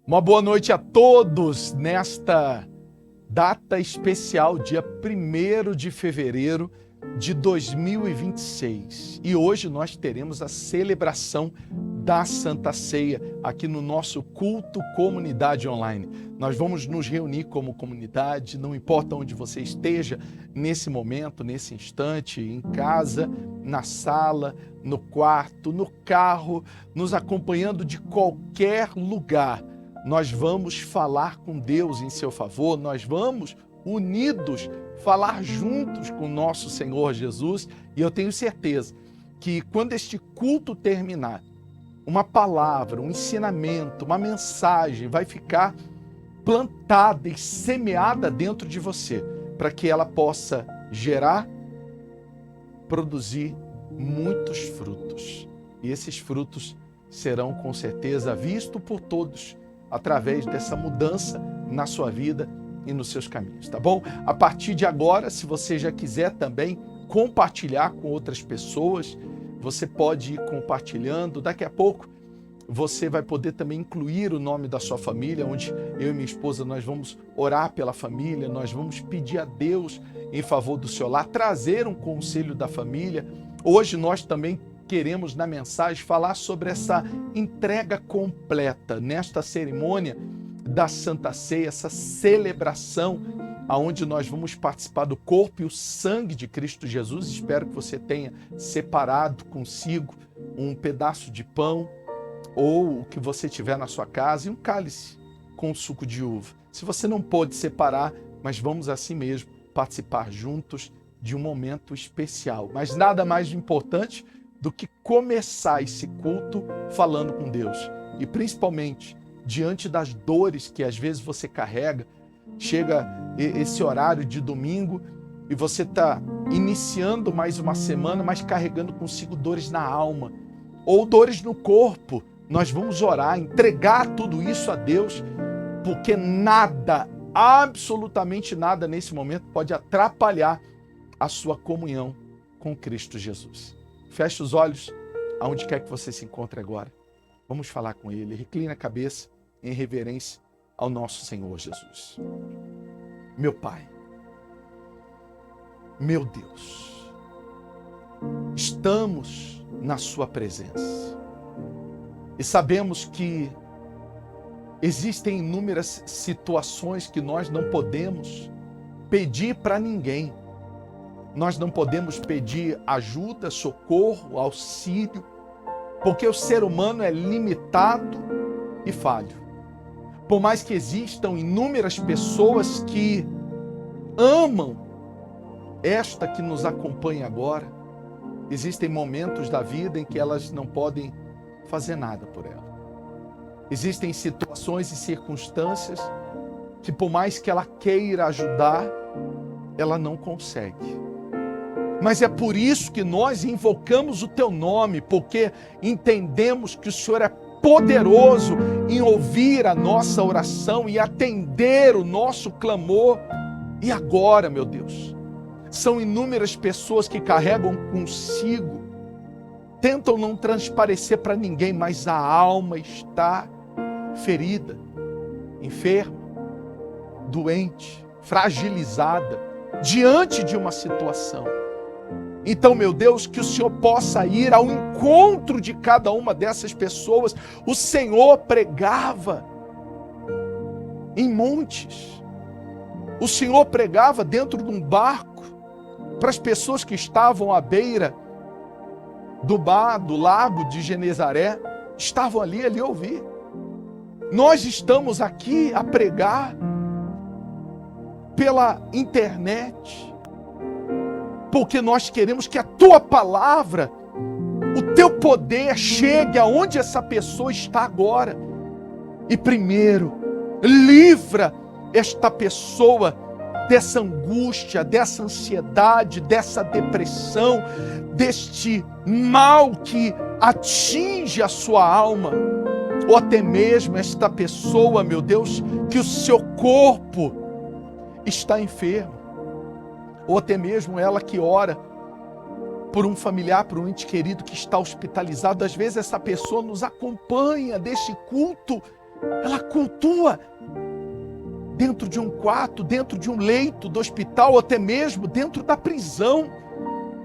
Uma boa noite a todos nesta data especial, dia 1º de fevereiro de 2026. E hoje nós teremos a celebração da Santa Ceia aqui no nosso culto Comunidade Online. Nós vamos nos reunir como comunidade, não importa onde você esteja nesse momento, nesse instante, em casa, na sala, no quarto, no carro, nos acompanhando de qualquer lugar. Nós vamos falar com Deus em seu favor, nós vamos unidos falar juntos com nosso Senhor Jesus, e eu tenho certeza que quando este culto terminar, uma palavra, um ensinamento, uma mensagem vai ficar plantada e semeada dentro de você, para que ela possa gerar, produzir muitos frutos. E esses frutos serão com certeza vistos por todos, através dessa mudança na sua vida e nos seus caminhos, tá bom? A partir de agora, se você já quiser também compartilhar com outras pessoas, você pode ir compartilhando. Daqui a pouco você vai poder também incluir o nome da sua família, onde eu e minha esposa nós vamos orar pela família, nós vamos pedir a Deus em favor do seu lar, trazer um conselho da família. Hoje nós também queremos na mensagem falar sobre essa entrega completa nesta cerimônia da Santa Ceia, essa celebração aonde nós vamos participar do corpo e o sangue de Cristo Jesus. Espero que você tenha separado consigo um pedaço de pão ou o que você tiver na sua casa e um cálice com suco de uva. Se você não pôde separar, mas vamos assim mesmo participar juntos de um momento especial. Mas nada mais importante do que começar esse culto falando com Deus. E principalmente, diante das dores que às vezes você carrega, chega esse horário de domingo e você está iniciando mais uma semana, mas carregando consigo dores na alma ou dores no corpo. Nós vamos orar, entregar tudo isso a Deus, porque nada, absolutamente nada nesse momento pode atrapalhar a sua comunhão com Cristo Jesus. Feche os olhos, aonde quer que você se encontre agora. Vamos falar com Ele. Recline a cabeça em reverência ao nosso Senhor Jesus. Meu Pai, meu Deus, estamos na Sua presença e sabemos que existem inúmeras situações que nós não podemos pedir para ninguém. Nós não podemos pedir ajuda, socorro, auxílio, porque o ser humano é limitado e falho. Por mais que existam inúmeras pessoas que amam esta que nos acompanha agora, existem momentos da vida em que elas não podem fazer nada por ela. Existem situações e circunstâncias que, por mais que ela queira ajudar, ela não consegue. Mas é por isso que nós invocamos o Teu nome, porque entendemos que o Senhor é poderoso em ouvir a nossa oração e atender o nosso clamor. E agora, meu Deus, são inúmeras pessoas que carregam consigo, tentam não transparecer para ninguém, mas a alma está ferida, enferma, doente, fragilizada, diante de uma situação. Então, meu Deus, que o Senhor possa ir ao encontro de cada uma dessas pessoas. O Senhor pregava em montes. O Senhor pregava dentro de um barco para as pessoas que estavam à beira do lago de Genezaré. Estavam ali a ouvir. Nós estamos aqui a pregar pela internet, porque nós queremos que a Tua palavra, o Teu poder chegue aonde essa pessoa está agora. E primeiro, livra esta pessoa dessa angústia, dessa ansiedade, dessa depressão, deste mal que atinge a sua alma. Ou até mesmo esta pessoa, meu Deus, que o seu corpo está enfermo. Ou até mesmo ela que ora por um familiar, por um ente querido que está hospitalizado. Às vezes essa pessoa nos acompanha deste culto ela cultua dentro de um quarto, dentro de um leito do hospital, ou até mesmo dentro da prisão.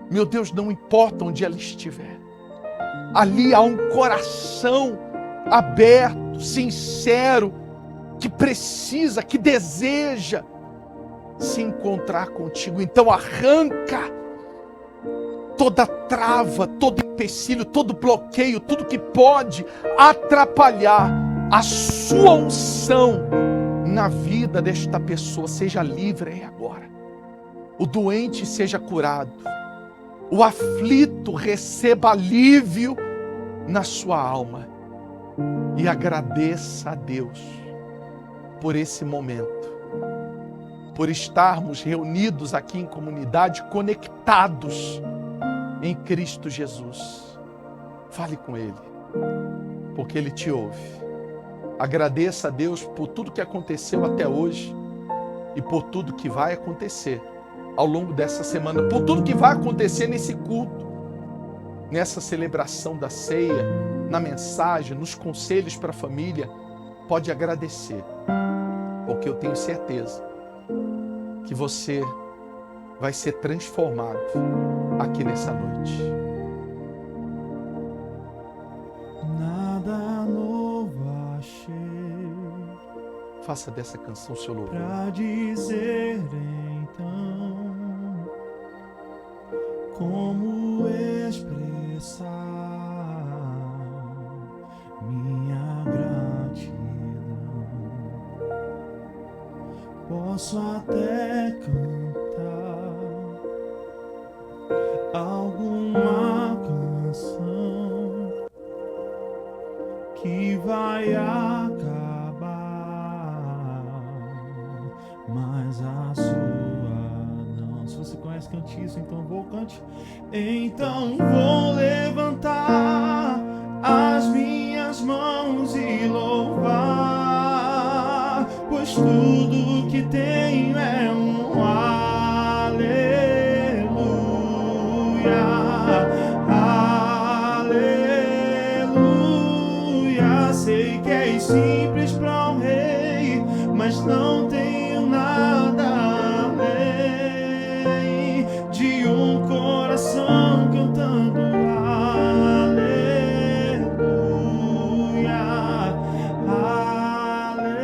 Meu Deus, não importa onde ela estiver, ali há um coração aberto, sincero, que precisa, que deseja se encontrar contigo. Então arranca toda trava, todo empecilho, todo bloqueio, tudo que pode atrapalhar a sua unção na vida desta pessoa. Seja livre aí agora. O doente seja curado. O aflito receba alívio na sua alma. E agradeça a Deus por esse momento, por estarmos reunidos aqui em comunidade, conectados em Cristo Jesus. Fale com Ele, porque Ele te ouve. Agradeça a Deus por tudo que aconteceu até hoje e por tudo que vai acontecer ao longo dessa semana, por tudo que vai acontecer nesse culto, nessa celebração da ceia, na mensagem, nos conselhos para a família. Pode agradecer, porque eu tenho certeza que você vai ser transformado aqui nessa noite. Nada novo achei. Faça dessa canção seu louvor. Pra dizer então como expressar minha gratidão. Posso até cantar alguma canção que vai acabar, mas a sua não. Se você conhece cantiço, então vou cante. Então vou levantar as minhas mãos e louvar, pois tudo que tenho é um aleluia, aleluia. Sei que é simples para um rei, mas não tenho nada além de um coração cantando aleluia, aleluia.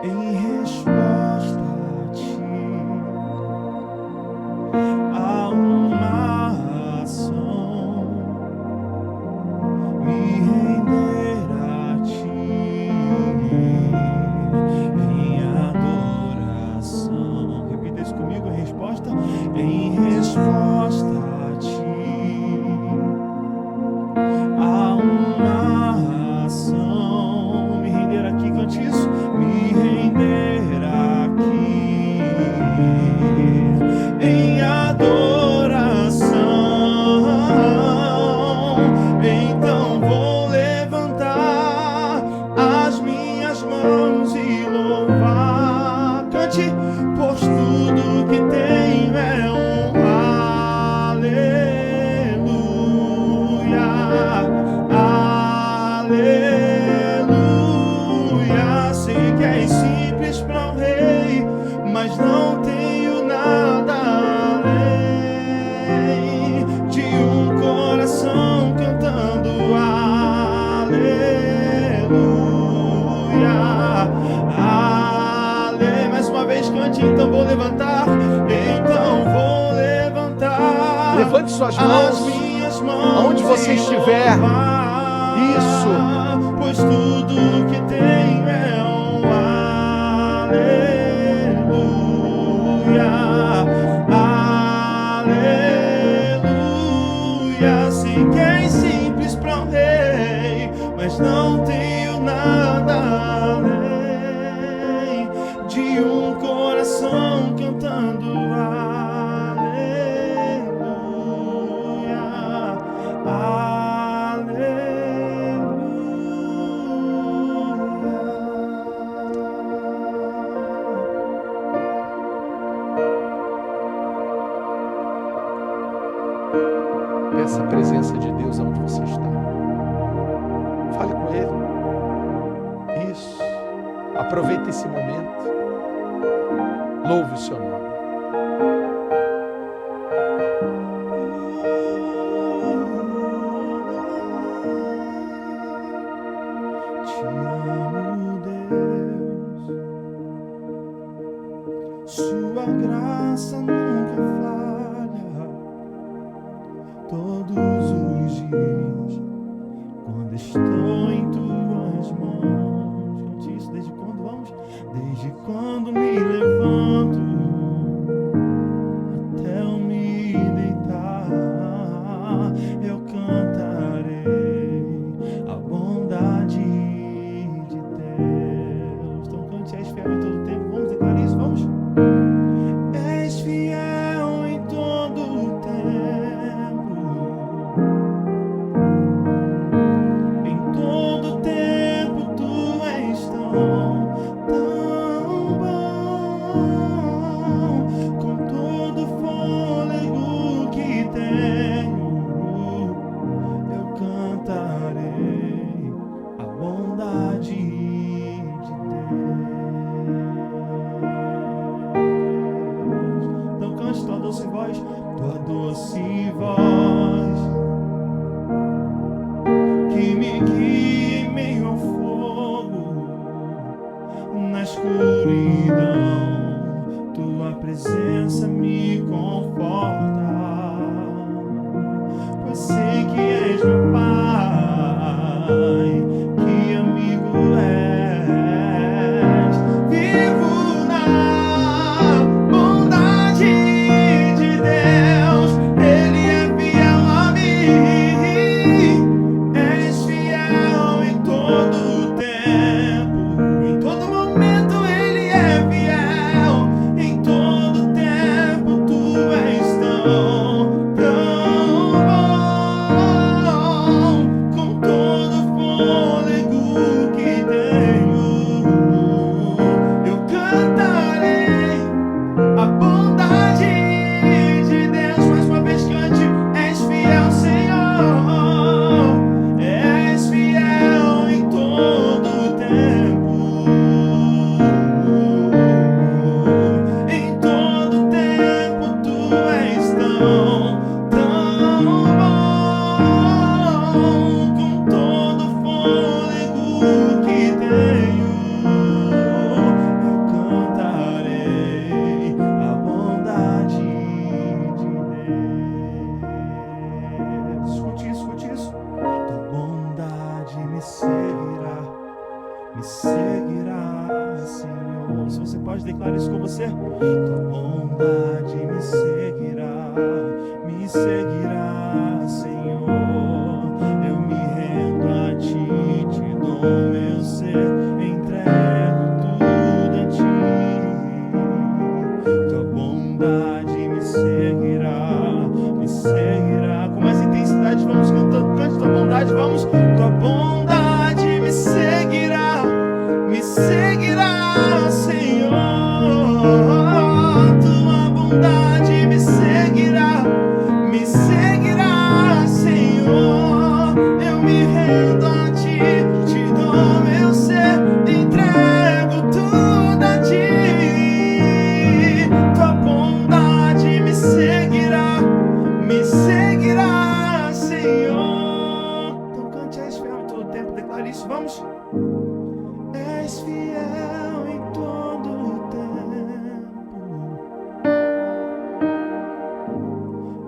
Em resposta a ti, há uma ação, me render a ti em adoração. Repita isso comigo, em resposta. Em resposta a ti, há uma ação, me render aqui, cante isso. Me render aqui em adoração. Então vou levantar as minhas mãos e louvar. Cante, pois tudo que tenho é um aleluia, aleluia. Sei que é simples para um rei, mas não tenho nada além de um coração cantando aleluia, ale. Mais uma vez cante, então vou levantar, então vou levantar. Levante suas As mãos minhas mãos aonde você e estiver. louvar, Isso. pois tudo que tenho é um aleluia, aleluia. Sei que é simples para um rei, mas não tenho nada além de um coração cantando aleluia, aleluia. essa presença de Deus onde você está. Fale com Ele. Isso. Aproveite esse momento. Louve o seu nome. Te amo, Deus. Sua graça nunca falha. Todos os dias, quando estou em tuas mãos. Cante isso desde quando vamos? Desde quando me levanto até eu me deitar, eu cantarei a bondade de Deus. Então cante, és fiel em todo tempo. Vamos declarar isso, vamos? És fiel em todo o tempo. Em todo tempo tu és tão bom. Com todo fôlego que tenho, eu cantarei a bondade de Deus. Então cante tua doce voz, que me guia em meio ao fogo, na escuridão, tua presença me conforta, pois sei que és meu Pai, que amigo és. Vivo na bondade de Deus, Ele é fiel a mim. És fiel em todo o tempo, em todo momento Ele é fiel. Em todo tempo tu és tão bom. Com todo fôlego que tenho, eu cantarei a bondade de Deus. Mais uma vez cante, és fiel, Senhor. És fiel em todo o tempo. Em todo tempo tu és tão bom. Com todo fôlego que tenho, eu cantarei a bondade de Deus. Escute isso, escute isso. Tua bondade me seguirá, Senhor. Se você pode declarar isso com você. Tua bondade me seguirá, Senhor. Eu me rendo a ti, te dou meu ser, entrego tudo a ti. Tua bondade me seguirá. Com mais intensidade vamos cantando, cante tua bondade, vamos. Tua bondade me seguirá, Senhor. Tua bondade me seguirá, Senhor. Eu me rendo a ti, te dou meu ser, entrego tudo a ti. Tua bondade me seguirá, Senhor. Então cante, és fiel em todo tempo, declare isso, vamos. És fiel em todo o tempo.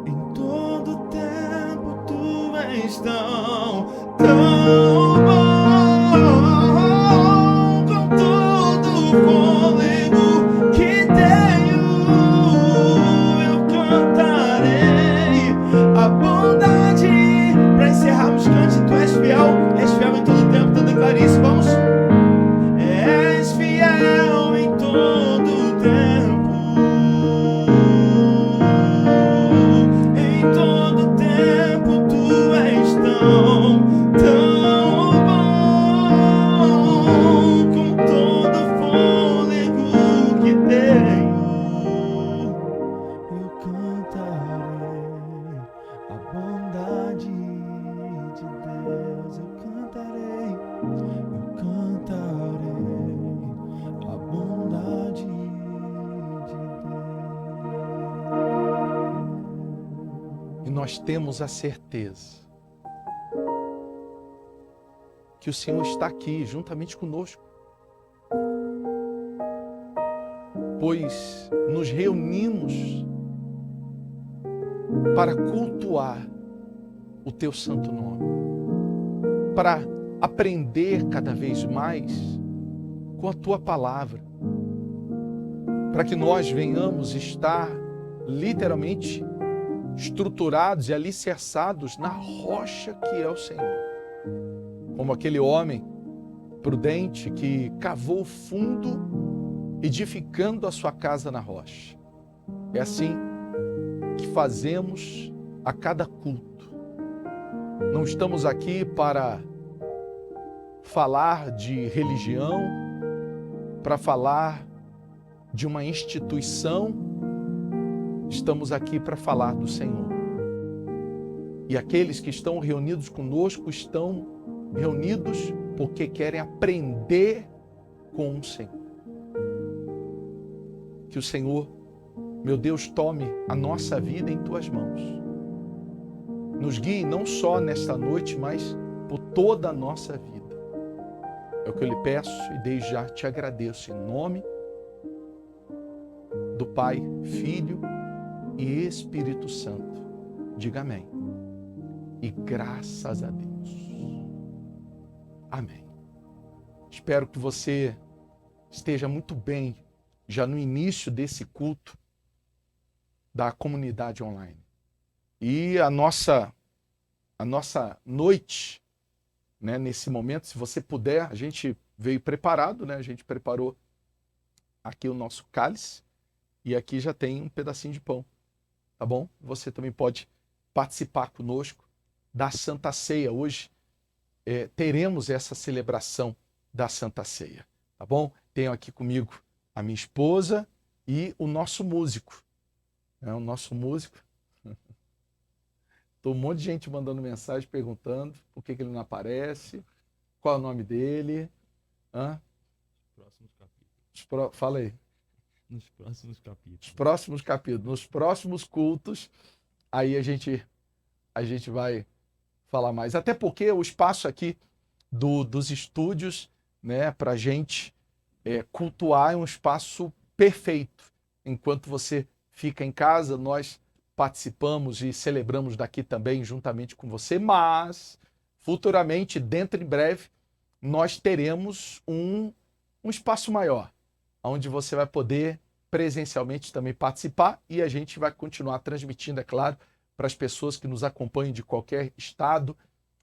Em todo tempo tu és tão bom. Com todo o fôlego que tenho, eu cantarei a bondade. Para encerrarmos, cante, tu és fiel em todo tempo, então declare isso, vamos. És fiel em todo o tempo. Em todo tempo tu és tão nós temos a certeza que o Senhor está aqui juntamente conosco, pois nos reunimos para cultuar o teu santo nome, para aprender cada vez mais com a tua palavra, para que nós venhamos estar literalmente estruturados e alicerçados na rocha que é o Senhor. Como aquele homem prudente que cavou fundo, edificando a sua casa na rocha. É assim que fazemos a cada culto. Não estamos aqui para falar de religião, para falar de uma instituição. Estamos aqui para falar do Senhor. E aqueles que estão reunidos conosco estão reunidos porque querem aprender com o Senhor. Que o Senhor, meu Deus, tome a nossa vida em tuas mãos. Nos guie não só nesta noite, mas por toda a nossa vida. É o que eu lhe peço e desde já te agradeço em nome do Pai, Filho e Espírito Santo. Diga amém. E graças a Deus. Amém. Espero que você esteja muito bem já no início desse culto da comunidade online. E a nossa noite, né, nesse momento, se você puder, a gente veio preparado, né? A gente preparou aqui o nosso cálice e aqui já tem um pedacinho de pão, tá bom? Você também pode participar conosco da Santa Ceia. Hoje teremos essa celebração da Santa Ceia, tá bom? Tenho aqui comigo a minha esposa e o nosso músico. O nosso músico. Tô um monte de gente mandando mensagem perguntando por que ele não aparece, qual é o nome dele. Próximos capítulos. Fala aí. Nos próximos capítulos. Os próximos capítulos, nos próximos cultos, aí a gente vai falar mais. Até porque o espaço aqui dos estúdios, né, para a gente cultuar é um espaço perfeito. Enquanto você fica em casa, nós participamos e celebramos daqui também juntamente com você, mas futuramente, dentro em breve, nós teremos um espaço maior, onde você vai poder presencialmente também participar e a gente vai continuar transmitindo, é claro, para as pessoas que nos acompanham de qualquer estado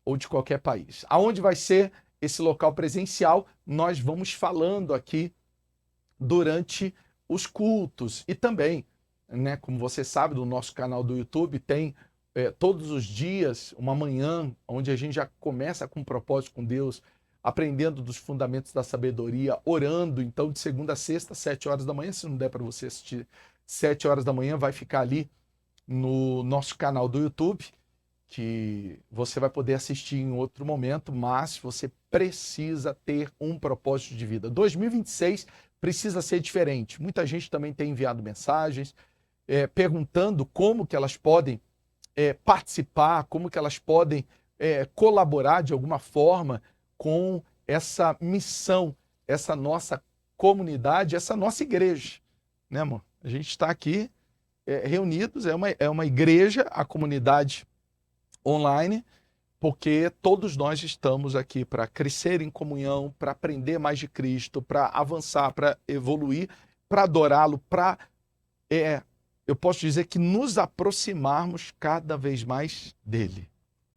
ou de qualquer país. Aonde vai ser esse local presencial, nós vamos falando aqui durante os cultos e também, né, como você sabe, no nosso canal do YouTube tem todos os dias uma manhã onde a gente já começa com um propósito com Deus, aprendendo dos fundamentos da sabedoria, orando. Então, de segunda a sexta, 7 horas da manhã, se não der para você assistir 7 horas da manhã, vai ficar ali no nosso canal do YouTube, que você vai poder assistir em outro momento, mas você precisa ter um propósito de vida. 2026 precisa ser diferente. Muita gente também tem enviado mensagens perguntando como que elas podem participar, como que elas podem colaborar de alguma forma com essa missão, essa nossa comunidade, essa nossa igreja, né, amor? A gente está aqui reunidos, é uma igreja, a comunidade online, porque todos nós estamos aqui para crescer em comunhão, para aprender mais de Cristo, para avançar, para evoluir, para adorá-lo, para, eu posso dizer que nos aproximarmos cada vez mais dele.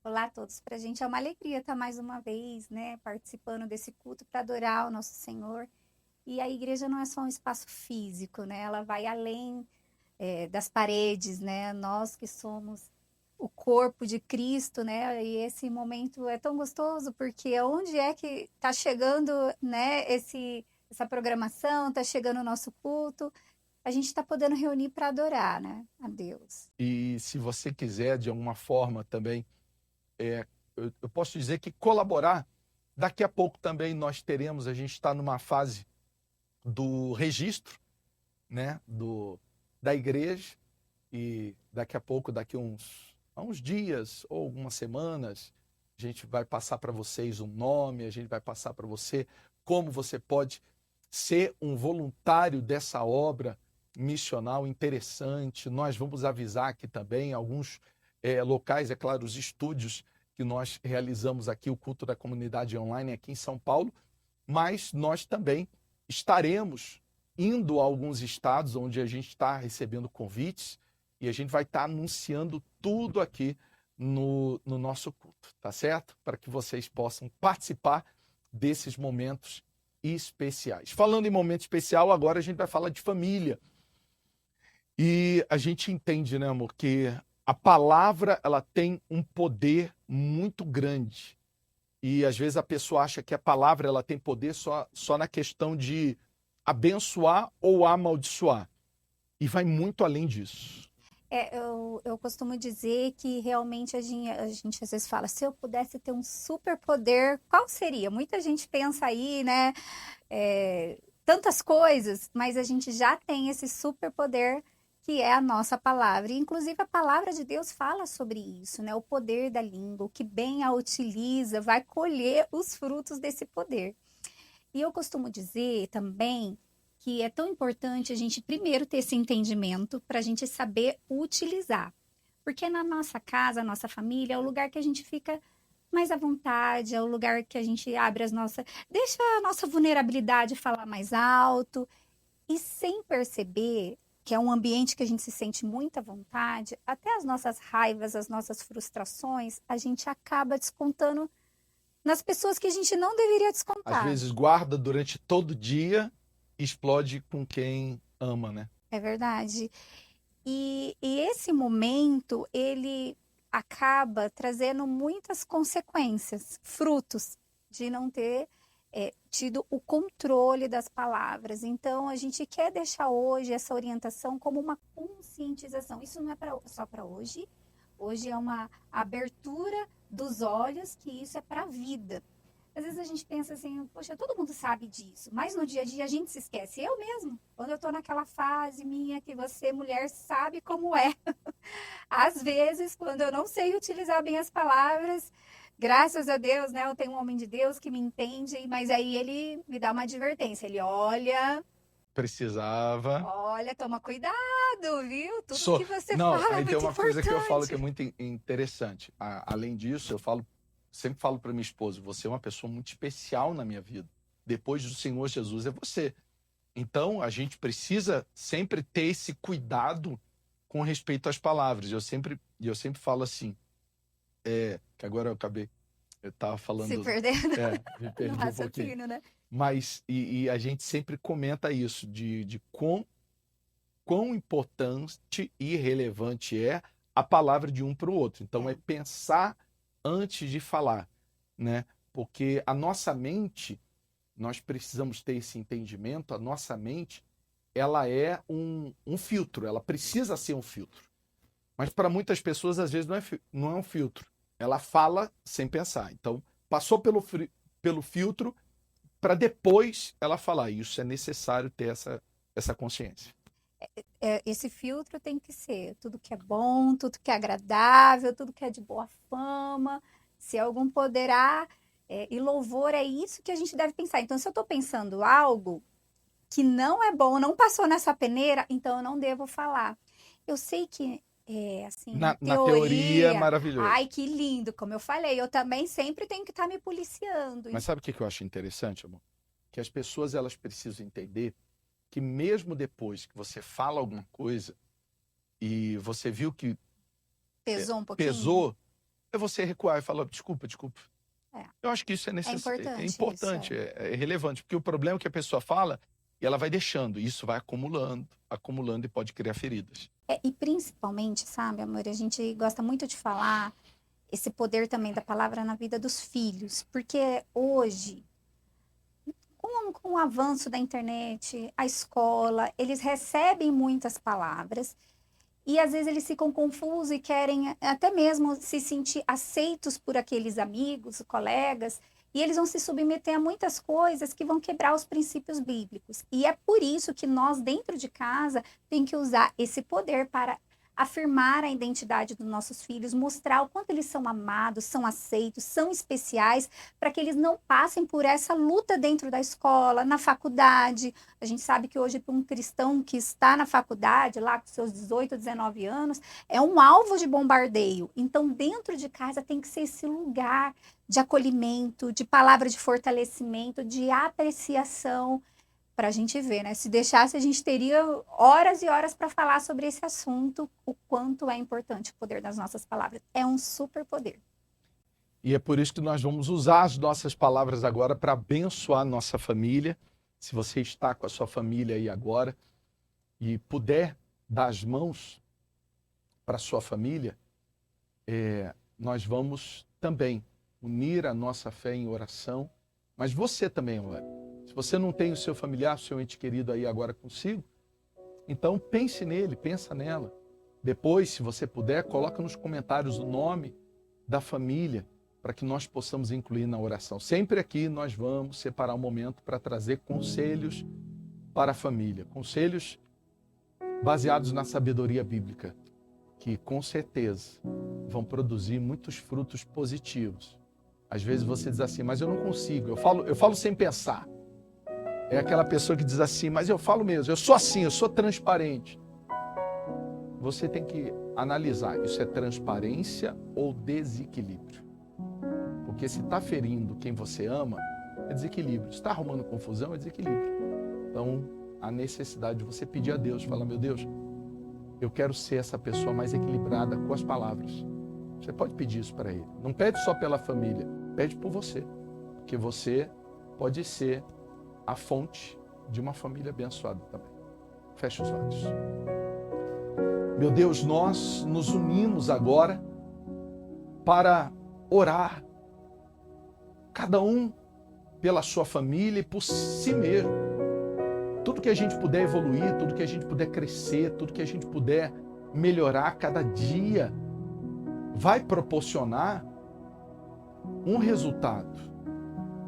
Olá a todos, para a gente é uma alegria estar mais uma vez, né, participando desse culto para adorar o nosso Senhor. E a igreja não é só um espaço físico, né, ela vai além das paredes, né, nós que somos o corpo de Cristo, né, e esse momento é tão gostoso porque onde é que está chegando, né, essa programação, está chegando o nosso culto, a gente está podendo reunir para adorar, né, a Deus. E se você quiser, de alguma forma também, eu posso dizer que colaborar, daqui a pouco também nós teremos, a gente está numa fase do registro, né, da igreja, e daqui a pouco, daqui a há uns dias ou algumas semanas, a gente vai passar para vocês um nome, a gente vai passar para você como você pode ser um voluntário dessa obra missional interessante. Nós vamos avisar aqui também alguns locais, é claro, os estúdios que nós realizamos aqui, o culto da comunidade online aqui em São Paulo, mas nós também estaremos indo a alguns estados onde a gente está recebendo convites e a gente vai estar anunciando tudo aqui no nosso culto, tá certo? Para que vocês possam participar desses momentos especiais. Falando em momento especial, agora a gente vai falar de família. E a gente entende, né, amor, que a palavra ela tem um poder muito grande. E às vezes a pessoa acha que a palavra ela tem poder só na questão de abençoar ou amaldiçoar. E vai muito além disso. Eu costumo dizer que realmente a gente às vezes fala, se eu pudesse ter um superpoder, qual seria? Muita gente pensa aí, né? Tantas coisas, mas a gente já tem esse superpoder que é a nossa palavra. E, inclusive, a palavra de Deus fala sobre isso, né? O poder da língua, o que bem a utiliza, vai colher os frutos desse poder. E eu costumo dizer também que é tão importante a gente primeiro ter esse entendimento para a gente saber utilizar. Porque na nossa casa, a nossa família, é o lugar que a gente fica mais à vontade, é o lugar que a gente abre deixa a nossa vulnerabilidade falar mais alto. E sem perceber que é um ambiente que a gente se sente muita vontade, até as nossas raivas, as nossas frustrações, a gente acaba descontando nas pessoas que a gente não deveria descontar. Às vezes guarda durante todo o dia, explode com quem ama, né? É verdade. E esse momento, ele acaba trazendo muitas consequências, frutos de não ter tido o controle das palavras. Então, a gente quer deixar hoje essa orientação como uma conscientização. Isso não é só para hoje. Hoje é uma abertura dos olhos que isso é para a vida. Às vezes a gente pensa assim, poxa, todo mundo sabe disso, mas no dia a dia a gente se esquece. Eu mesmo, quando eu tô naquela fase minha que você, mulher, sabe como é. Às vezes, quando eu não sei utilizar bem as palavras, graças a Deus, né, eu tenho um homem de Deus que me entende, mas aí ele me dá uma advertência. Ele olha, toma cuidado, viu? Tudo que você Não, fala é aí tem muito uma coisa que eu falo importante. que é muito interessante. Além disso, sempre falo para minha esposa, você é uma pessoa muito especial na minha vida. Depois do Senhor Jesus é você. Então, a gente precisa sempre ter esse cuidado com respeito às palavras. Eu sempre falo assim, que agora eu estava falando... Se perdendo me perdi no um pouquinho. raciocínio, né? Mas, a gente sempre comenta isso, de quão importante e relevante é a palavra de um para o outro. Então, é pensar antes de falar, né? Porque a nossa mente, nós precisamos ter esse entendimento, a nossa mente, ela é um filtro, ela precisa ser um filtro. Mas para muitas pessoas, às vezes, não é um filtro. Ela fala sem pensar. Então, passou pelo filtro para depois ela falar. Isso é necessário ter essa consciência. Esse filtro tem que ser tudo que é bom, tudo que é agradável, tudo que é de boa fama, se algum poderá e louvor, é isso que a gente deve pensar. Então, se eu estou pensando algo que não é bom, não passou nessa peneira, então eu não devo falar. Eu sei que, assim, Na teoria é maravilhoso. Ai, que lindo, como eu falei, eu também sempre tenho que estar me policiando. Mas sabe o que eu acho interessante, amor? Que as pessoas elas precisam entender que mesmo depois que você fala alguma coisa e você viu que pesou um pouquinho, pesou, é você recuar e falar, desculpa. Eu acho que isso é necessário. importante É importante, isso, é relevante, porque o problema é que a pessoa fala e ela vai deixando, e isso vai acumulando e pode criar feridas. E principalmente, sabe, amor, a gente gosta muito de falar esse poder também da palavra na vida dos filhos, porque hoje, com o avanço da internet, a escola, eles recebem muitas palavras e às vezes eles ficam confusos e querem até mesmo se sentir aceitos por aqueles amigos, colegas, e eles vão se submeter a muitas coisas que vão quebrar os princípios bíblicos. E é por isso que nós, dentro de casa, tem que usar esse poder para afirmar a identidade dos nossos filhos, mostrar o quanto eles são amados, são aceitos, são especiais, para que eles não passem por essa luta dentro da escola, na faculdade. A gente sabe que hoje, para um cristão que está na faculdade, lá com seus 18, 19 anos, é um alvo de bombardeio. Então, dentro de casa tem que ser esse lugar de acolhimento, de palavra de fortalecimento, de apreciação, para a gente ver, né? Se deixasse, a gente teria horas e horas para falar sobre esse assunto, o quanto é importante o poder das nossas palavras. É um super poder. E é por isso que nós vamos usar as nossas palavras agora para abençoar a nossa família. Se você está com a sua família aí agora e puder dar as mãos para a sua família, nós vamos também unir a nossa fé em oração. Mas você também ora. Se você não tem o seu familiar, o seu ente querido aí agora consigo, então pense nele, pensa nela. Depois, se você puder, coloca nos comentários o nome da família para que nós possamos incluir na oração. Sempre aqui nós vamos separar um momento para trazer conselhos para a família. Conselhos baseados na sabedoria bíblica, que com certeza vão produzir muitos frutos positivos. Às vezes você diz assim, mas eu não consigo, eu falo sem pensar. É aquela pessoa que diz assim, mas eu falo mesmo, eu sou assim, eu sou transparente. Você tem que analisar, isso é transparência ou desequilíbrio? Porque se está ferindo quem você ama, é desequilíbrio. Se está arrumando confusão, é desequilíbrio. Então, a necessidade de você pedir a Deus, falar, meu Deus, eu quero ser essa pessoa mais equilibrada com as palavras. Você pode pedir isso para Ele. Não pede só pela família, pede por você. Porque você pode ser a fonte de uma família abençoada também. Feche os olhos. Meu Deus, nós nos unimos agora para orar, cada um pela sua família e por si mesmo. Tudo que a gente puder evoluir, tudo que a gente puder crescer, tudo que a gente puder melhorar cada dia, vai proporcionar um resultado.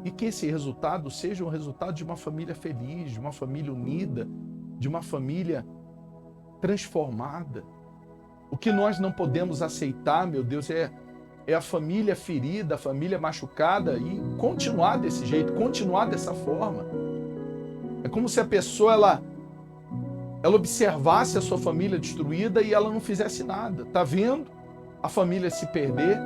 E que esse resultado seja um resultado de uma família feliz, de uma família unida, de uma família transformada. O que nós não podemos aceitar, meu Deus, é a família ferida, a família machucada e continuar desse jeito, continuar dessa forma. É como se a pessoa, ela observasse a sua família destruída e ela não fizesse nada. Tá vendo a família se perder,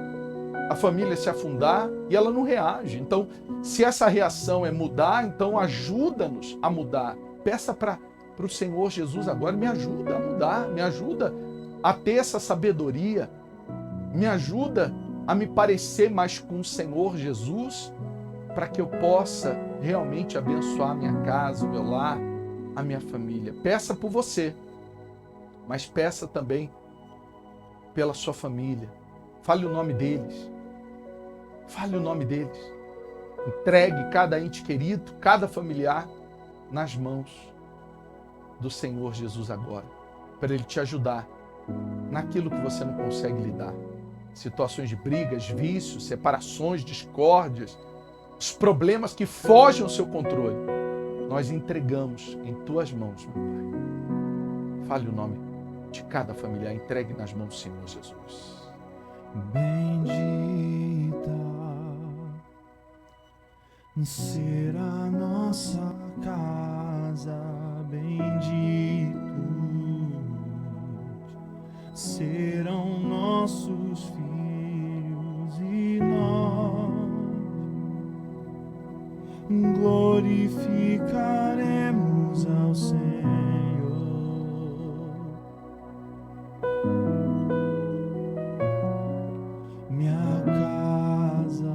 a família se afundar e ela não reage. Então, se essa reação é mudar, então ajuda-nos a mudar. Peça para o Senhor Jesus agora, me ajuda a mudar, me ajuda a ter essa sabedoria, me ajuda a me parecer mais com o Senhor Jesus, para que eu possa realmente abençoar a minha casa, o meu lar, a minha família. Peça por você, mas peça também pela sua família. Fale o nome deles. Fale o nome deles. Entregue cada ente querido, cada familiar nas mãos do Senhor Jesus agora, para Ele te ajudar naquilo que você não consegue lidar. Situações de brigas, vícios, separações, discórdias, os problemas que fogem ao seu controle, nós entregamos em tuas mãos, meu Pai. Fale o nome de cada familiar, entregue nas mãos do Senhor Jesus. Bendita será nossa casa, benditos serão nossos filhos e nós glorificaremos ao Senhor. Minha casa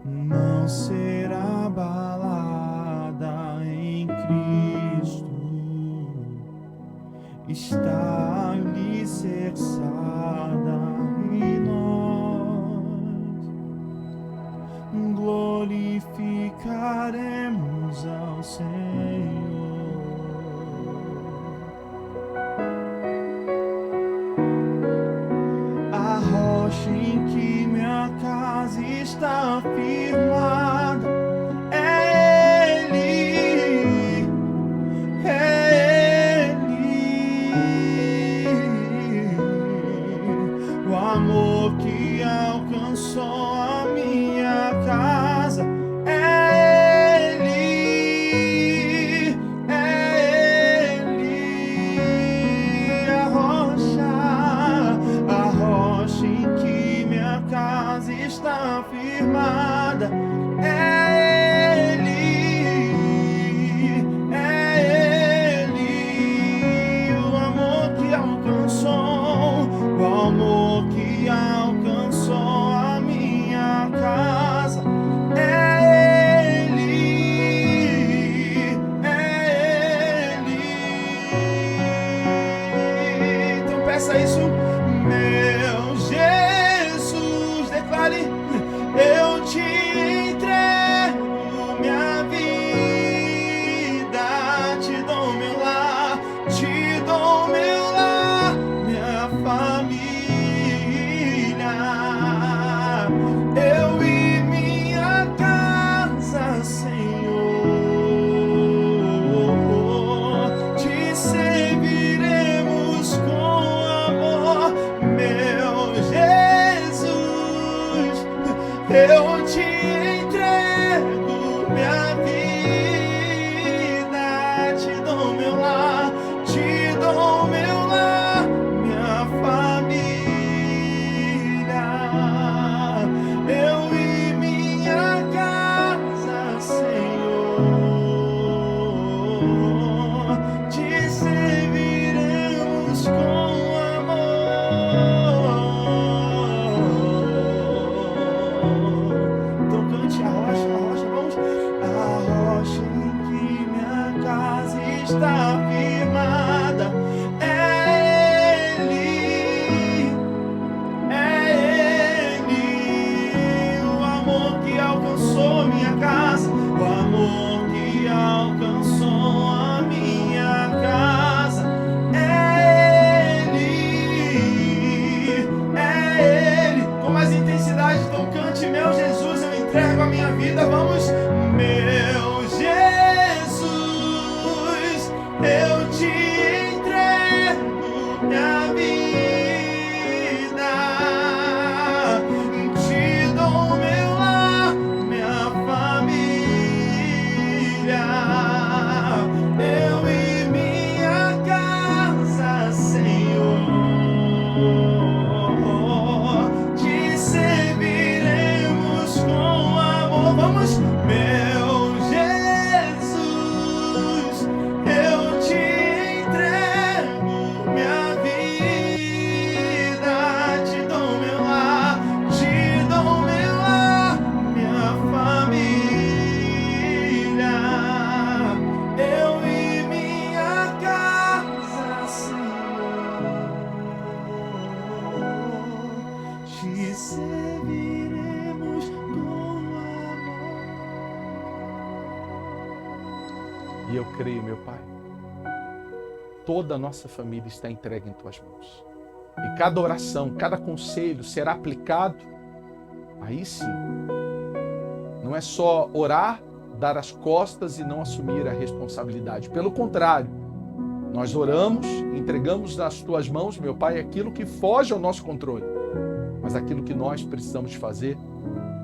não será abalada em Cristo, está alicerçada em nós, glorificaremos ao Senhor. A rocha em que minha casa está firmada é Ele, é Ele. o amor que alcançou a minha casa. É Ele, a rocha em que minha casa está firmada. É Ele, o amor que alcançou, o amor que alcançou a minha casa. É Ele, então peça isso, meu Jesus, declare: eu te entrego minha vida, te dou meu lar, te dou meu lar, minha família, eu e minha casa, Senhor, te serviremos com amor, meu Jesus, eu te entrego minha vida, te dou meu lar, te dou meu lar, minha família, eu e minha casa, Senhor, te serviremos com amor. Então cante a rocha, vamos. A rocha em que minha casa está firmada. É Ele, o amor que alcançou minha casa, o amor que alcançou a minha casa. É Ele, com mais intensidade, então cante: meu Jesus, eu entrego a minha vida, vamos. Meu Jesus, eu te entrego minha vida, te dou meu lar, minha família, eu e minha casa, Senhor, te serviremos com amor. Vamos, meu Jesus, eu te entrego minha vida, te dou meu lar, te dou meu lar, minha família, eu e minha casa, Senhor, te serviremos com amor. E eu creio, meu Pai, toda a nossa família está entregue em Tuas mãos. E cada oração, cada conselho será aplicado. Aí sim, não é só orar, dar as costas e não assumir a responsabilidade. Pelo contrário, nós oramos, entregamos nas Tuas mãos, meu Pai, aquilo que foge ao nosso controle. Mas aquilo que nós precisamos fazer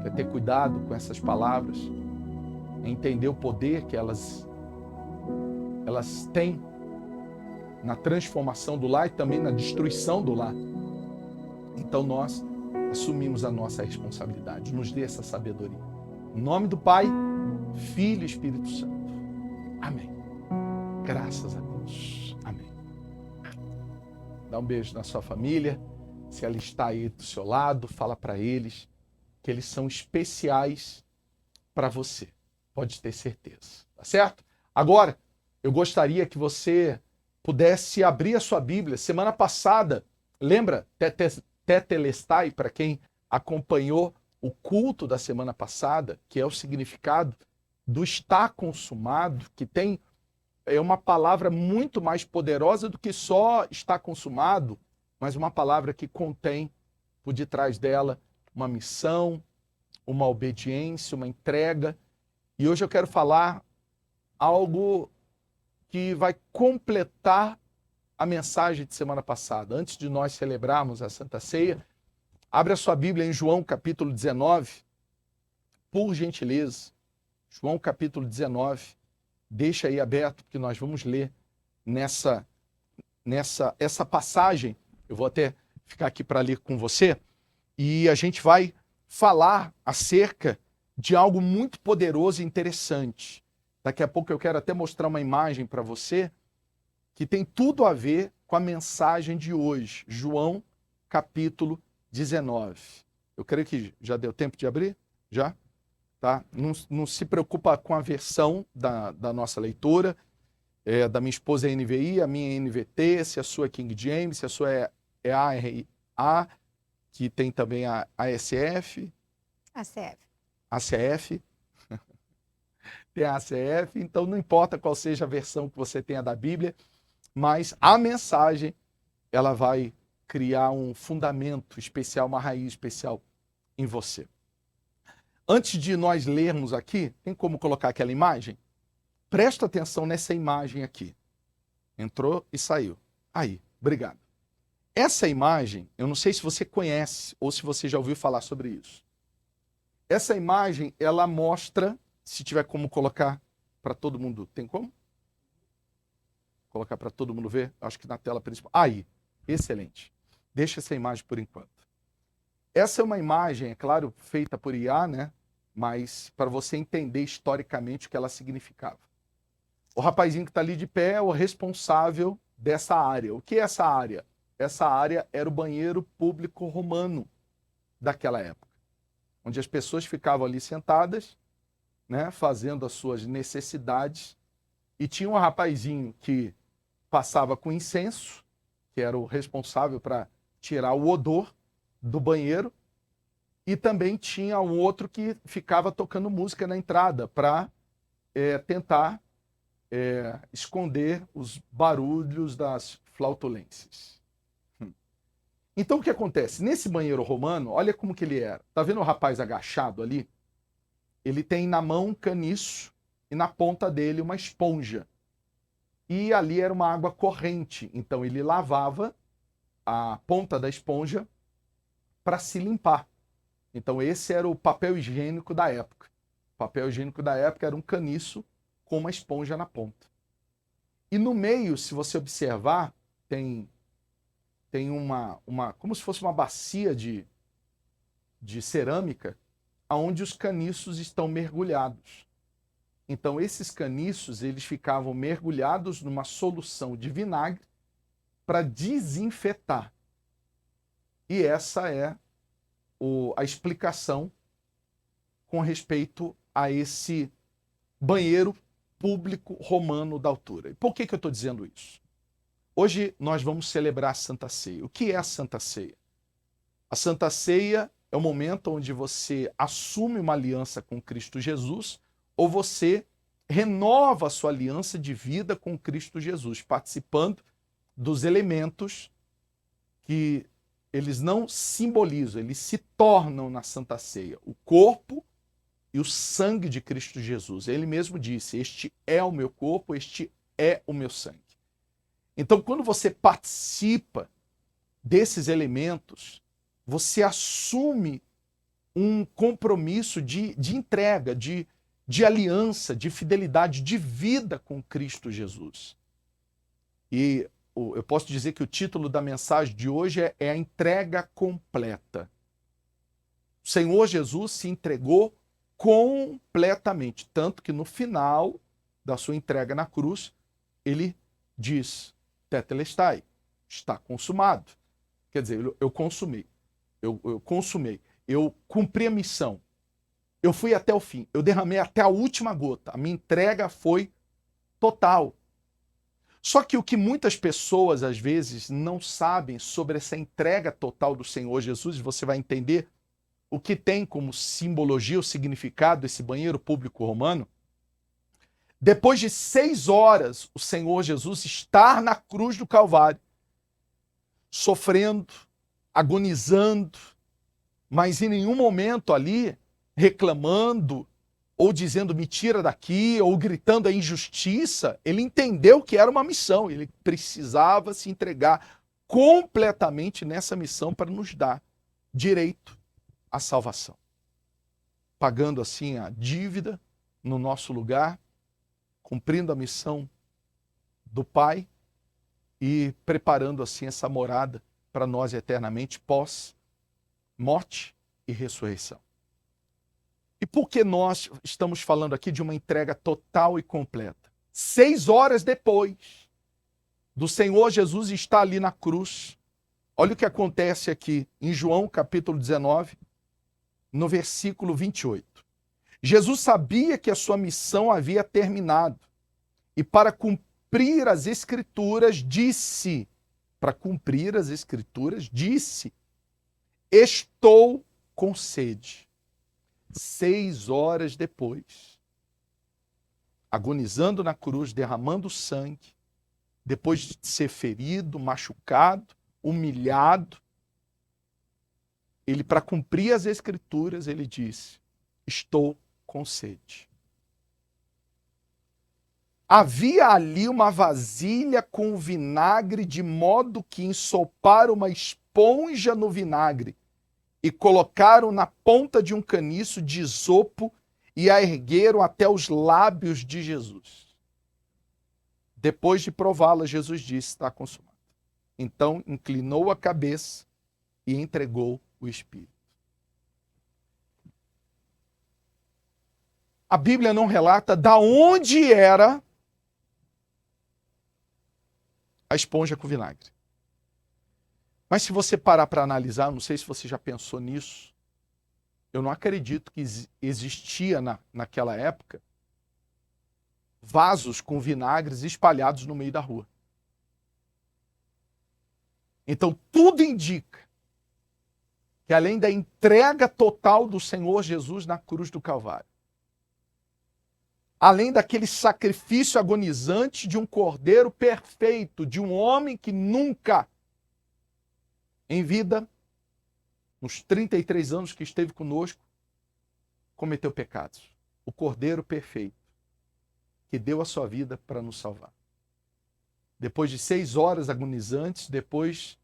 é ter cuidado com essas palavras, é entender o poder que elas têm na transformação do lar e também na destruição do lar. Então nós assumimos a nossa responsabilidade. Nos dê essa sabedoria. Em nome do Pai, Filho e Espírito Santo. Amém. Graças a Deus. Amém. Dá um beijo na sua família. Se ela está aí do seu lado, fala para eles que eles são especiais para você. Pode ter certeza. Tá certo? Agora, eu gostaria que você pudesse abrir a sua Bíblia. Semana passada, lembra? Tetelestai, para quem acompanhou o culto da semana passada, que é o significado do está consumado, que é uma palavra muito mais poderosa do que só está consumado, mas uma palavra que contém por detrás dela uma missão, uma obediência, uma entrega. E hoje eu quero falar algo que vai completar a mensagem de semana passada. Antes de nós celebrarmos a Santa Ceia, Abre a sua Bíblia em João capítulo 19, por gentileza. João capítulo 19. Deixa aí aberto, porque nós vamos ler essa passagem. Eu vou até ficar aqui para ler com você. E a gente vai falar acerca de algo muito poderoso e interessante. Daqui a pouco eu quero até mostrar uma imagem para você que tem tudo a ver com a mensagem de hoje. João capítulo 19. Eu creio que já deu tempo de abrir? Já? Tá? Não se preocupa com a versão da nossa leitura. Da minha esposa é NVI, a minha é NVT, se a sua é King James, se a sua é ARA, que tem também a ASF. ACF. Tem a ACF, então não importa qual seja a versão que você tenha da Bíblia, mas a mensagem, ela vai criar um fundamento especial, uma raiz especial em você. Antes de nós lermos aqui, tem como colocar aquela imagem? Presta atenção nessa imagem aqui. Entrou e saiu. Aí, obrigado. Essa imagem, eu não sei se você conhece ou se você já ouviu falar sobre isso. Essa imagem, ela mostra, se tiver como colocar para todo mundo, tem como? Colocar para todo mundo ver? Acho que na tela principal. Aí, excelente. Deixa essa imagem por enquanto. Essa é uma imagem, é claro, feita por IA, né? Mas para você entender historicamente o que ela significava. O rapazinho que está ali de pé é o responsável dessa área. O que é essa área? Essa área era o banheiro público romano daquela época, onde as pessoas ficavam ali sentadas, né, fazendo as suas necessidades, e tinha um rapazinho que passava com incenso, que era o responsável para tirar o odor do banheiro, e também tinha um outro que ficava tocando música na entrada para tentar esconder os barulhos das flautulenses. Então o que acontece? Nesse banheiro romano, olha como que ele era. Tá vendo o rapaz agachado ali? Ele tem na mão um caniço e na ponta dele uma esponja. E ali era uma água corrente, então ele lavava a ponta da esponja para se limpar. Então esse era o papel higiênico da época. O papel higiênico da época era um caniço com uma esponja na ponta. E no meio, se você observar, tem uma como se fosse uma bacia de cerâmica, onde os caniços estão mergulhados. Então esses caniços, eles ficavam mergulhados numa solução de vinagre para desinfetar. E essa é a explicação com respeito a esse banheiro público romano da altura. E por que eu estou dizendo isso? Hoje nós vamos celebrar a Santa Ceia. O que é a Santa Ceia? A Santa Ceia é o momento onde você assume uma aliança com Cristo Jesus ou você renova a sua aliança de vida com Cristo Jesus, participando dos elementos que eles não simbolizam, eles se tornam na Santa Ceia o corpo e o sangue de Cristo Jesus. Ele mesmo disse: este é o meu corpo, este é o meu sangue. Então, quando você participa desses elementos, você assume um compromisso de entrega, de aliança, de fidelidade, de vida com Cristo Jesus. E eu posso dizer que o título da mensagem de hoje é a entrega completa. O Senhor Jesus se entregou completamente, tanto que no final da sua entrega na cruz, ele diz: Tetelestai, está consumado. Quer dizer, eu consumei, eu consumei, eu cumpri a missão, eu fui até o fim, eu derramei até a última gota, a minha entrega foi total. Só que o que muitas pessoas às vezes não sabem sobre essa entrega total do Senhor Jesus, você vai entender o que tem como simbologia, o significado esse banheiro público romano. Depois de 6 horas, o Senhor Jesus estar na cruz do Calvário, sofrendo, agonizando, mas em nenhum momento ali reclamando ou dizendo me tira daqui, ou gritando a injustiça. Ele entendeu que era uma missão, ele precisava se entregar completamente nessa missão para nos dar direito à salvação, pagando assim a dívida no nosso lugar, cumprindo a missão do Pai e preparando assim essa morada para nós eternamente pós morte e ressurreição. E por que nós estamos falando aqui de uma entrega total e completa? 6 horas depois do Senhor Jesus estar ali na cruz, olha o que acontece aqui em João capítulo 19, no versículo 28. Jesus sabia que a sua missão havia terminado e para cumprir as Escrituras disse, estou com sede. 6 horas depois, agonizando na cruz, derramando sangue, depois de ser ferido, machucado, humilhado, ele, para cumprir as Escrituras, ele disse, estou com sede. Havia ali uma vasilha com vinagre, de modo que ensoparam uma esponja no vinagre e colocaram na ponta de um caniço de isopo e a ergueram até os lábios de Jesus. Depois de prová-la, Jesus disse, está consumado. Então inclinou a cabeça e entregou o Espírito. A Bíblia não relata da onde era a esponja com vinagre. Mas se você parar para analisar, não sei se você já pensou nisso, eu não acredito que existia naquela época vasos com vinagres espalhados no meio da rua. Então tudo indica que além da entrega total do Senhor Jesus na cruz do Calvário, além daquele sacrifício agonizante de um cordeiro perfeito, de um homem que nunca, em vida, nos 33 anos que esteve conosco, cometeu pecados. O cordeiro perfeito, que deu a sua vida para nos salvar. Depois de 6 horas agonizantes, depois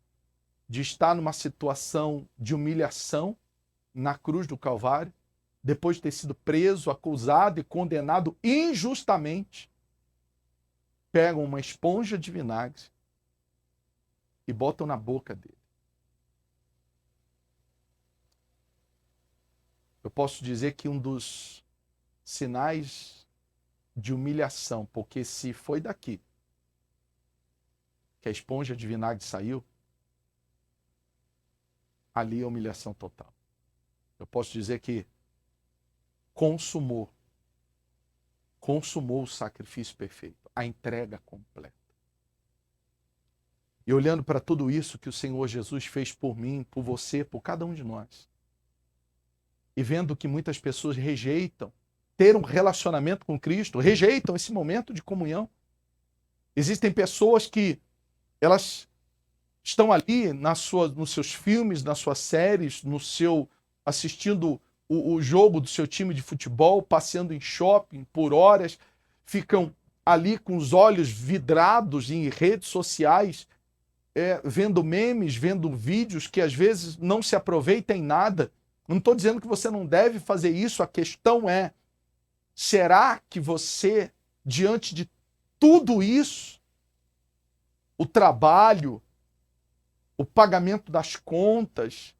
de estar numa situação de humilhação na cruz do Calvário, depois de ter sido preso, acusado e condenado injustamente, pegam uma esponja de vinagre e botam na boca dele. Eu posso dizer que um dos sinais de humilhação, porque se foi daqui que a esponja de vinagre saiu, ali é humilhação total. Eu posso dizer que consumou o sacrifício perfeito, a entrega completa. E olhando para tudo isso que o Senhor Jesus fez por mim, por você, por cada um de nós, e vendo que muitas pessoas rejeitam ter um relacionamento com Cristo, rejeitam esse momento de comunhão. Existem pessoas que elas estão ali nos seus filmes, nas suas séries, assistindo o jogo do seu time de futebol, passeando em shopping por horas, ficam ali com os olhos vidrados em redes sociais, vendo memes, vendo vídeos que às vezes não se aproveitam em nada. Não estou dizendo que você não deve fazer isso, a questão é, será que você, diante de tudo isso, o trabalho, o pagamento das contas,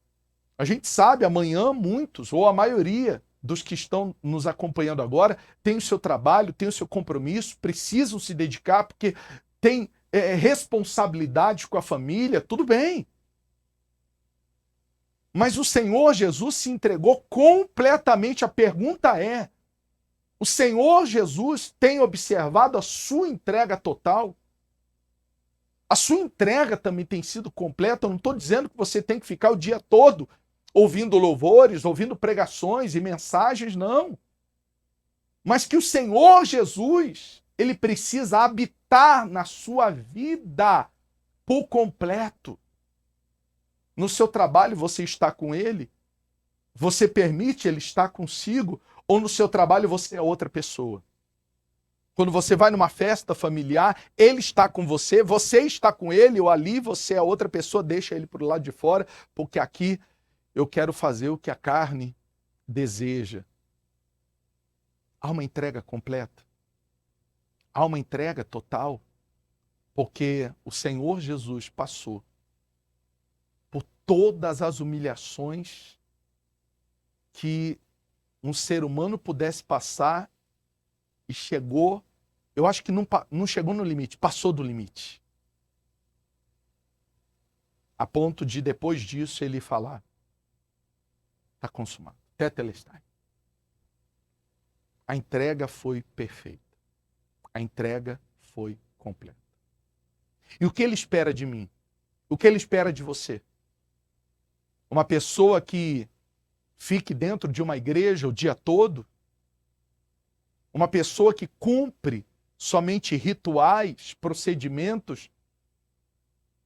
a gente sabe, amanhã muitos, ou a maioria dos que estão nos acompanhando agora, tem o seu trabalho, tem o seu compromisso, precisam se dedicar porque tem responsabilidades com a família, tudo bem. Mas o Senhor Jesus se entregou completamente. A pergunta é, o Senhor Jesus tem observado a sua entrega total? A sua entrega também tem sido completa? Eu não estou dizendo que você tem que ficar o dia todo ouvindo louvores, ouvindo pregações e mensagens, não. Mas que o Senhor Jesus, ele precisa habitar na sua vida por completo. No seu trabalho você está com ele? Você permite ele estar consigo? Ou no seu trabalho você é outra pessoa? Quando você vai numa festa familiar, ele está com você, você está com ele, ou ali você é outra pessoa, deixa ele para o lado de fora, porque aqui eu quero fazer o que a carne deseja. Há uma entrega completa. Há uma entrega total. Porque o Senhor Jesus passou por todas as humilhações que um ser humano pudesse passar e chegou, eu acho que não chegou no limite, passou do limite. A ponto de, depois disso, ele falar, está consumado, tetelestai. A entrega foi perfeita. A entrega foi completa. E o que ele espera de mim? O que ele espera de você? Uma pessoa que fique dentro de uma igreja o dia todo? Uma pessoa que cumpre somente rituais, procedimentos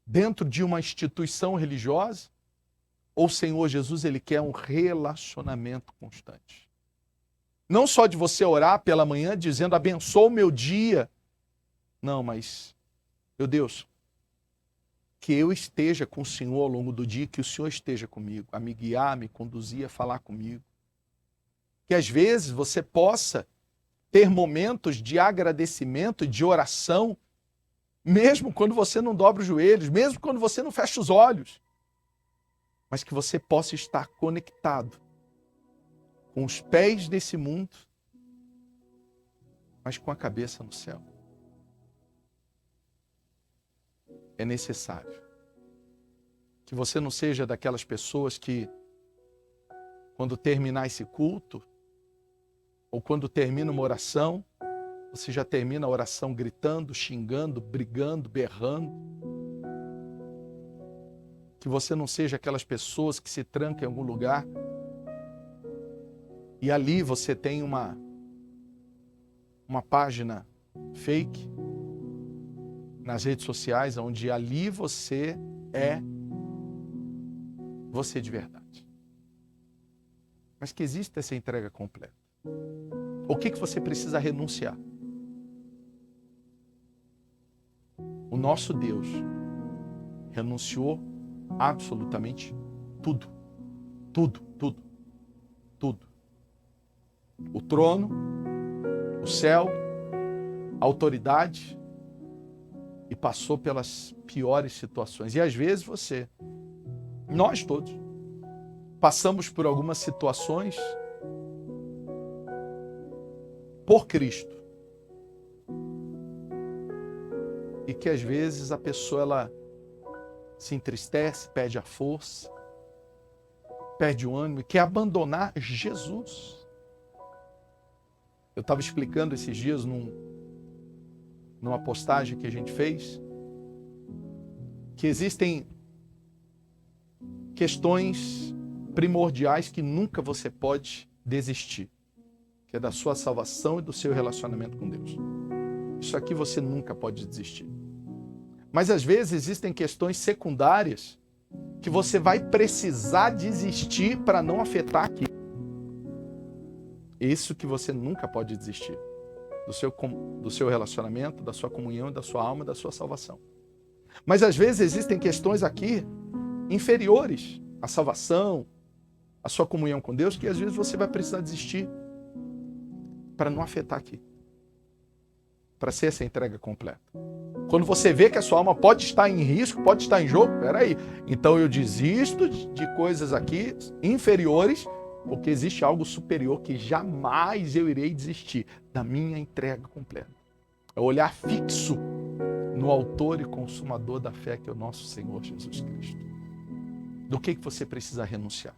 dentro de uma instituição religiosa? Ou o Senhor Jesus, ele quer um relacionamento constante? Não só de você orar pela manhã dizendo, abençoa o meu dia. Não, mas, meu Deus, que eu esteja com o Senhor ao longo do dia, que o Senhor esteja comigo, a me guiar, a me conduzir, a falar comigo. Que às vezes você possa ter momentos de agradecimento, de oração, mesmo quando você não dobra os joelhos, mesmo quando você não fecha os olhos. Mas que você possa estar conectado com os pés desse mundo, mas com a cabeça no céu. É necessário que você não seja daquelas pessoas que, quando terminar esse culto, ou quando termina uma oração, você já termina a oração gritando, xingando, brigando, berrando. Que você não seja aquelas pessoas que se trancam em algum lugar e ali você tem uma página fake nas redes sociais, onde ali você é você de verdade. Mas que existe essa entrega completa. O que você precisa renunciar? O nosso Deus renunciou absolutamente tudo. Tudo, tudo, tudo. O trono, o céu, a autoridade, e passou pelas piores situações. E às vezes você, nós todos, passamos por algumas situações por Cristo. E que às vezes a pessoa ela se entristece, perde a força, perde o ânimo e quer abandonar Jesus. Eu estava explicando esses dias numa postagem que a gente fez, que existem questões primordiais que nunca você pode desistir, que é da sua salvação e do seu relacionamento com Deus. Isso aqui você nunca pode desistir. Mas às vezes existem questões secundárias que você vai precisar desistir para não afetar aqui. Isso que você nunca pode desistir. Do seu relacionamento, da sua comunhão, da sua alma, da sua salvação. Mas às vezes existem questões aqui inferiores à salvação, à sua comunhão com Deus, que às vezes você vai precisar desistir para não afetar aqui. Para ser essa entrega completa. Quando você vê que a sua alma pode estar em risco, pode estar em jogo, peraí. Então eu desisto de coisas aqui inferiores, porque existe algo superior que jamais eu irei desistir da minha entrega completa. É olhar fixo no autor e consumador da fé, que é o nosso Senhor Jesus Cristo. Do que você precisa renunciar?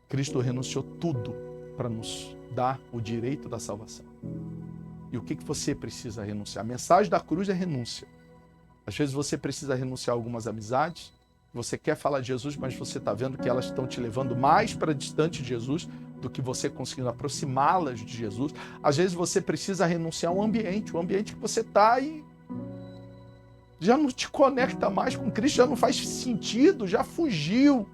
Cristo renunciou tudo para nos dar o direito da salvação. E o que você precisa renunciar? A mensagem da cruz é renúncia. Às vezes você precisa renunciar a algumas amizades. Você quer falar de Jesus, mas você está vendo que elas estão te levando mais para distante de Jesus do que você conseguindo aproximá-las de Jesus. Às vezes você precisa renunciar a um ambiente. O ambiente que você está e já não te conecta mais com Cristo, já não faz sentido, já fugiu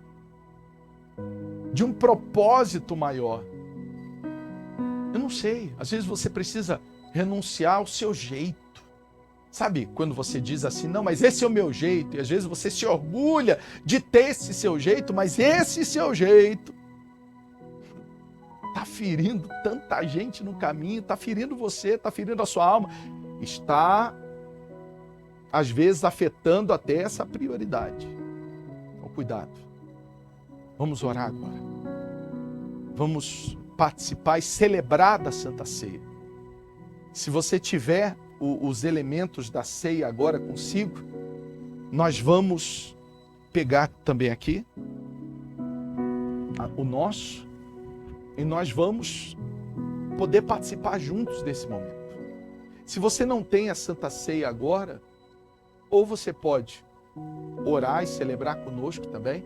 de um propósito maior. Eu não sei. Às vezes você precisa renunciar ao seu jeito. Sabe quando você diz assim, não, mas esse é o meu jeito, e às vezes você se orgulha de ter esse seu jeito, mas esse seu jeito está ferindo tanta gente no caminho, está ferindo você, está ferindo a sua alma, está, às vezes, afetando até essa prioridade. Então, cuidado. Vamos orar agora. Vamos participar e celebrar da Santa Ceia. Se você tiver os elementos da ceia agora consigo, nós vamos pegar também aqui o nosso e nós vamos poder participar juntos desse momento. Se você não tem a Santa Ceia agora, ou você pode orar e celebrar conosco também,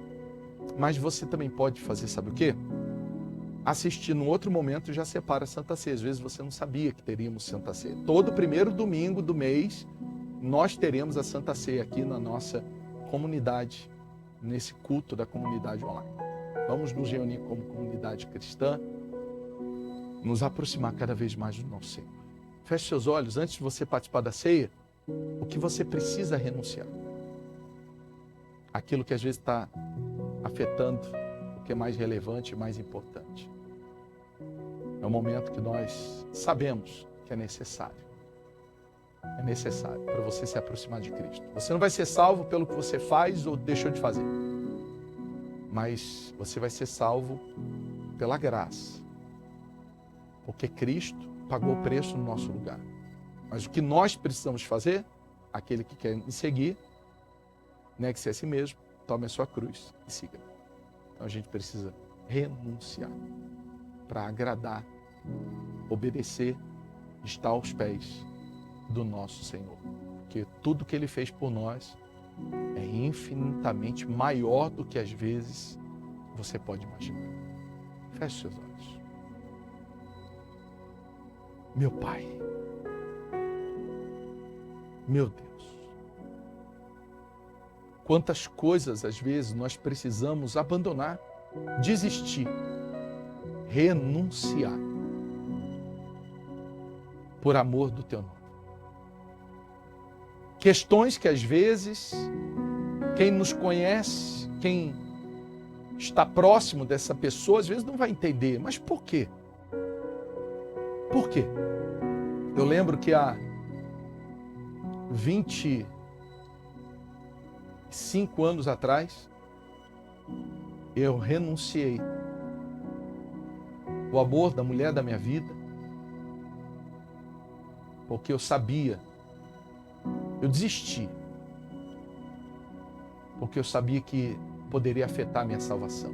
mas você também pode fazer, sabe o quê? Assistir num outro momento e já separa a Santa Ceia. Às vezes você não sabia que teríamos Santa Ceia. Todo primeiro domingo do mês, nós teremos a Santa Ceia aqui na nossa comunidade, nesse culto da comunidade online. Vamos nos reunir como comunidade cristã, nos aproximar cada vez mais do nosso Senhor. Feche seus olhos, antes de você participar da ceia, o que você precisa renunciar. Aquilo que às vezes está afetando o que é mais relevante e mais importante. É um momento que nós sabemos que é necessário. É necessário para você se aproximar de Cristo. Você não vai ser salvo pelo que você faz ou deixou de fazer. Mas você vai ser salvo pela graça. Porque Cristo pagou o preço no nosso lugar. Mas o que nós precisamos fazer, aquele que quer me seguir, negue-se a si mesmo, tome a sua cruz e siga. Então a gente precisa renunciar para agradar, obedecer, estar aos pés do nosso Senhor. Porque tudo que Ele fez por nós é infinitamente maior do que às vezes você pode imaginar. Feche seus olhos. Meu Pai, meu Deus, quantas coisas às vezes nós precisamos abandonar, desistir, renunciar por amor do Teu nome. Questões que às vezes quem nos conhece, quem está próximo dessa pessoa, às vezes não vai entender. Mas por quê? Por quê? Eu lembro que há 25 anos atrás, eu renunciei o amor da mulher da minha vida, porque eu sabia, eu desisti, porque eu sabia que poderia afetar a minha salvação.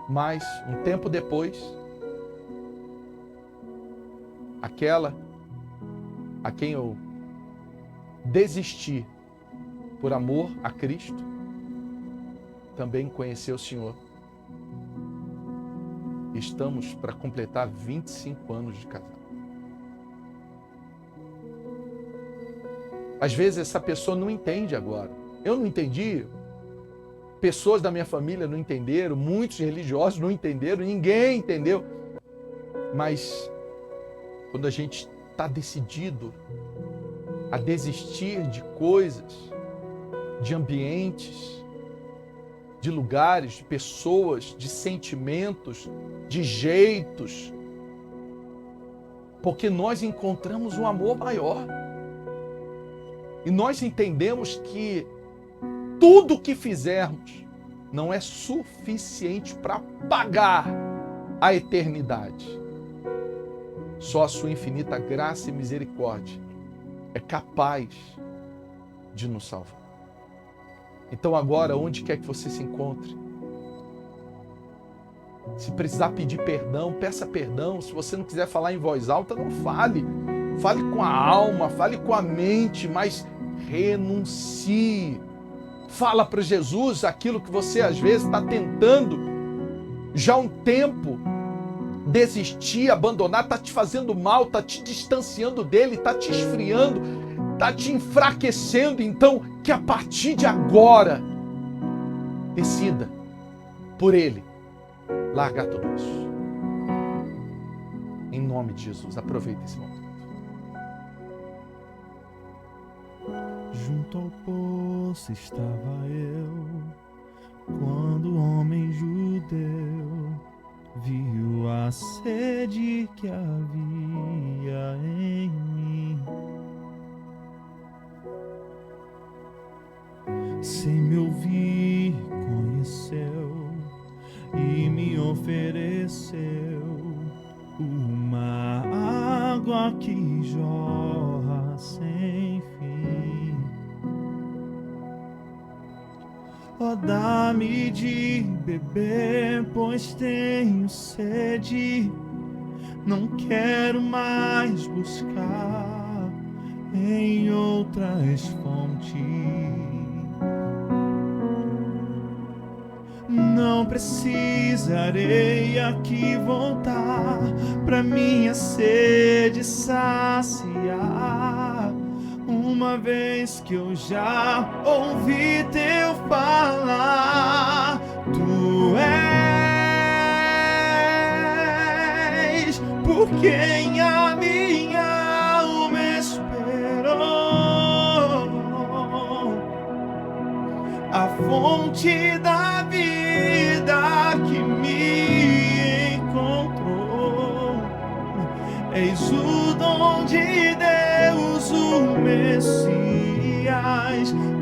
Mas, um tempo depois, aquela a quem eu desisti por amor a Cristo, também conheceu o Senhor. Estamos para completar 25 anos de casado. Às vezes essa pessoa não entende agora. Eu não entendi, pessoas da minha família não entenderam, muitos religiosos não entenderam, ninguém entendeu. Mas quando a gente está decidido a desistir de coisas, de ambientes, de lugares, de pessoas, de sentimentos, de jeitos, porque nós encontramos um amor maior. E nós entendemos que tudo que fizermos não é suficiente para pagar a eternidade. Só a sua infinita graça e misericórdia é capaz de nos salvar. Então agora, onde quer que você se encontre, se precisar pedir perdão, peça perdão. Se você não quiser falar em voz alta, não fale. Fale com a alma, fale com a mente, mas renuncie. Fala para Jesus aquilo que você às vezes está tentando já há um tempo desistir, abandonar, está te fazendo mal, está te distanciando dele, está te esfriando, está te enfraquecendo. Então, que a partir de agora, decida por ele largar tudo isso. Em nome de Jesus, aproveite esse momento. Junto ao poço estava eu, quando o homem judeu viu a sede que havia em mim. Sem me ouvir, conheceu e me ofereceu uma água que jorra sem fim. Oh, dá-me de beber, pois tenho sede. Não quero mais buscar em outras fontes. Não precisarei aqui voltar pra minha sede saciar, uma vez que eu já ouvi teu falar. Tu és por quem a minha alma esperou, a fonte da vida que me encontrou. Eis o dom de Deus, o Messias,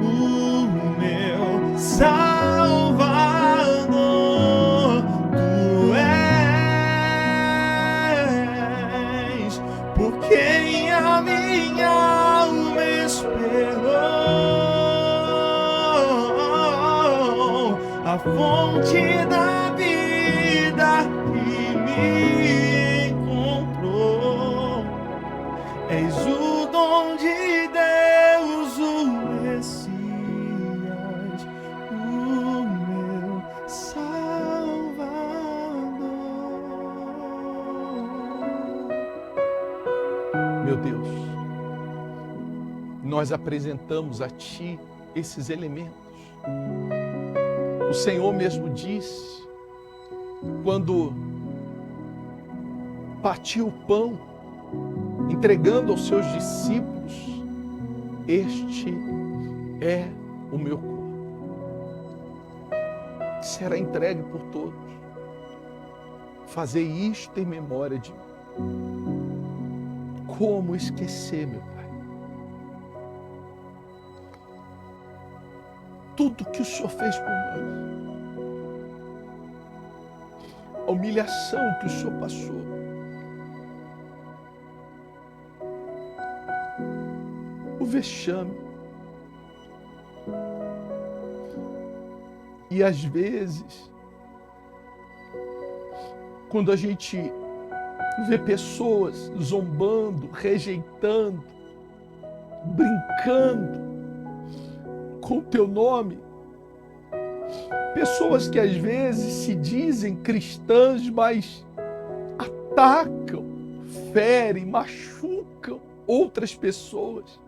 o meu Salvador. Tu és por quem a minha alma esperou, a fonte da vida que me encontrou. Eis o dom de Deus, o Messias, o meu Salvador. Meu Deus, nós apresentamos a Ti esses elementos. O Senhor mesmo disse, quando partiu o pão, entregando aos seus discípulos: este é o meu corpo, que será entregue por todos. Fazei isto em memória de mim. Como esquecer, meu Pai? Tudo que o Senhor fez por nós, a humilhação que o Senhor passou, o vexame. E às vezes, quando a gente vê pessoas zombando, rejeitando, brincando com o teu nome, pessoas que às vezes se dizem cristãs, mas atacam, ferem, machucam outras pessoas.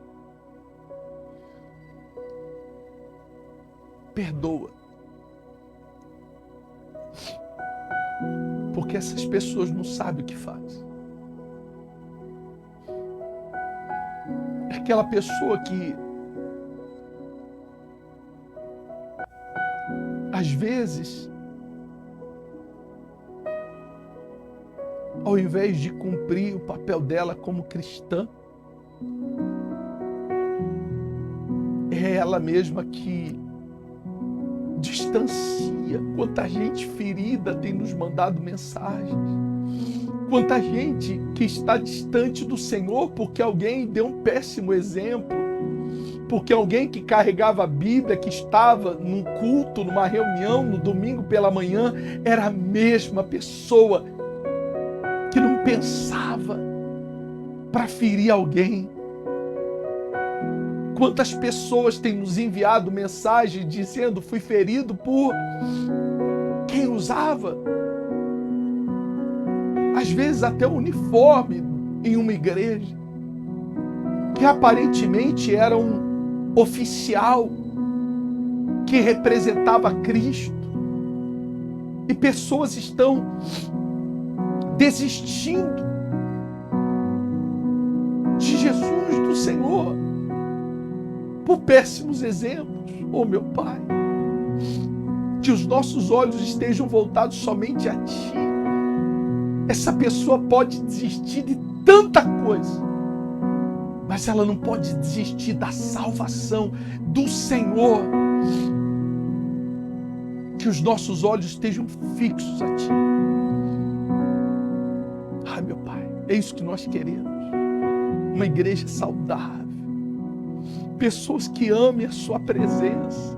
Perdoa. Porque essas pessoas não sabem o que fazem. É aquela pessoa que às vezes, ao invés de cumprir o papel dela como cristã, é ela mesma que distancia. Quanta gente ferida tem nos mandado mensagens. Quanta gente que está distante do Senhor porque alguém deu um péssimo exemplo. Porque alguém que carregava a Bíblia, que estava num culto, numa reunião, no domingo pela manhã, era a mesma pessoa que não pensava para ferir alguém. Quantas pessoas têm nos enviado mensagens dizendo: fui ferido por quem usava, às vezes até o uniforme em uma igreja, que aparentemente era um oficial que representava Cristo, e pessoas estão desistindo de Jesus, do Senhor, por péssimos exemplos. Oh, meu Pai, que os nossos olhos estejam voltados somente a Ti. Essa pessoa pode desistir de tanta coisa, mas ela não pode desistir da salvação do Senhor. Que os nossos olhos estejam fixos a Ti. Ai, meu Pai, é isso que nós queremos. Uma igreja saudável. Pessoas que amem a Sua presença.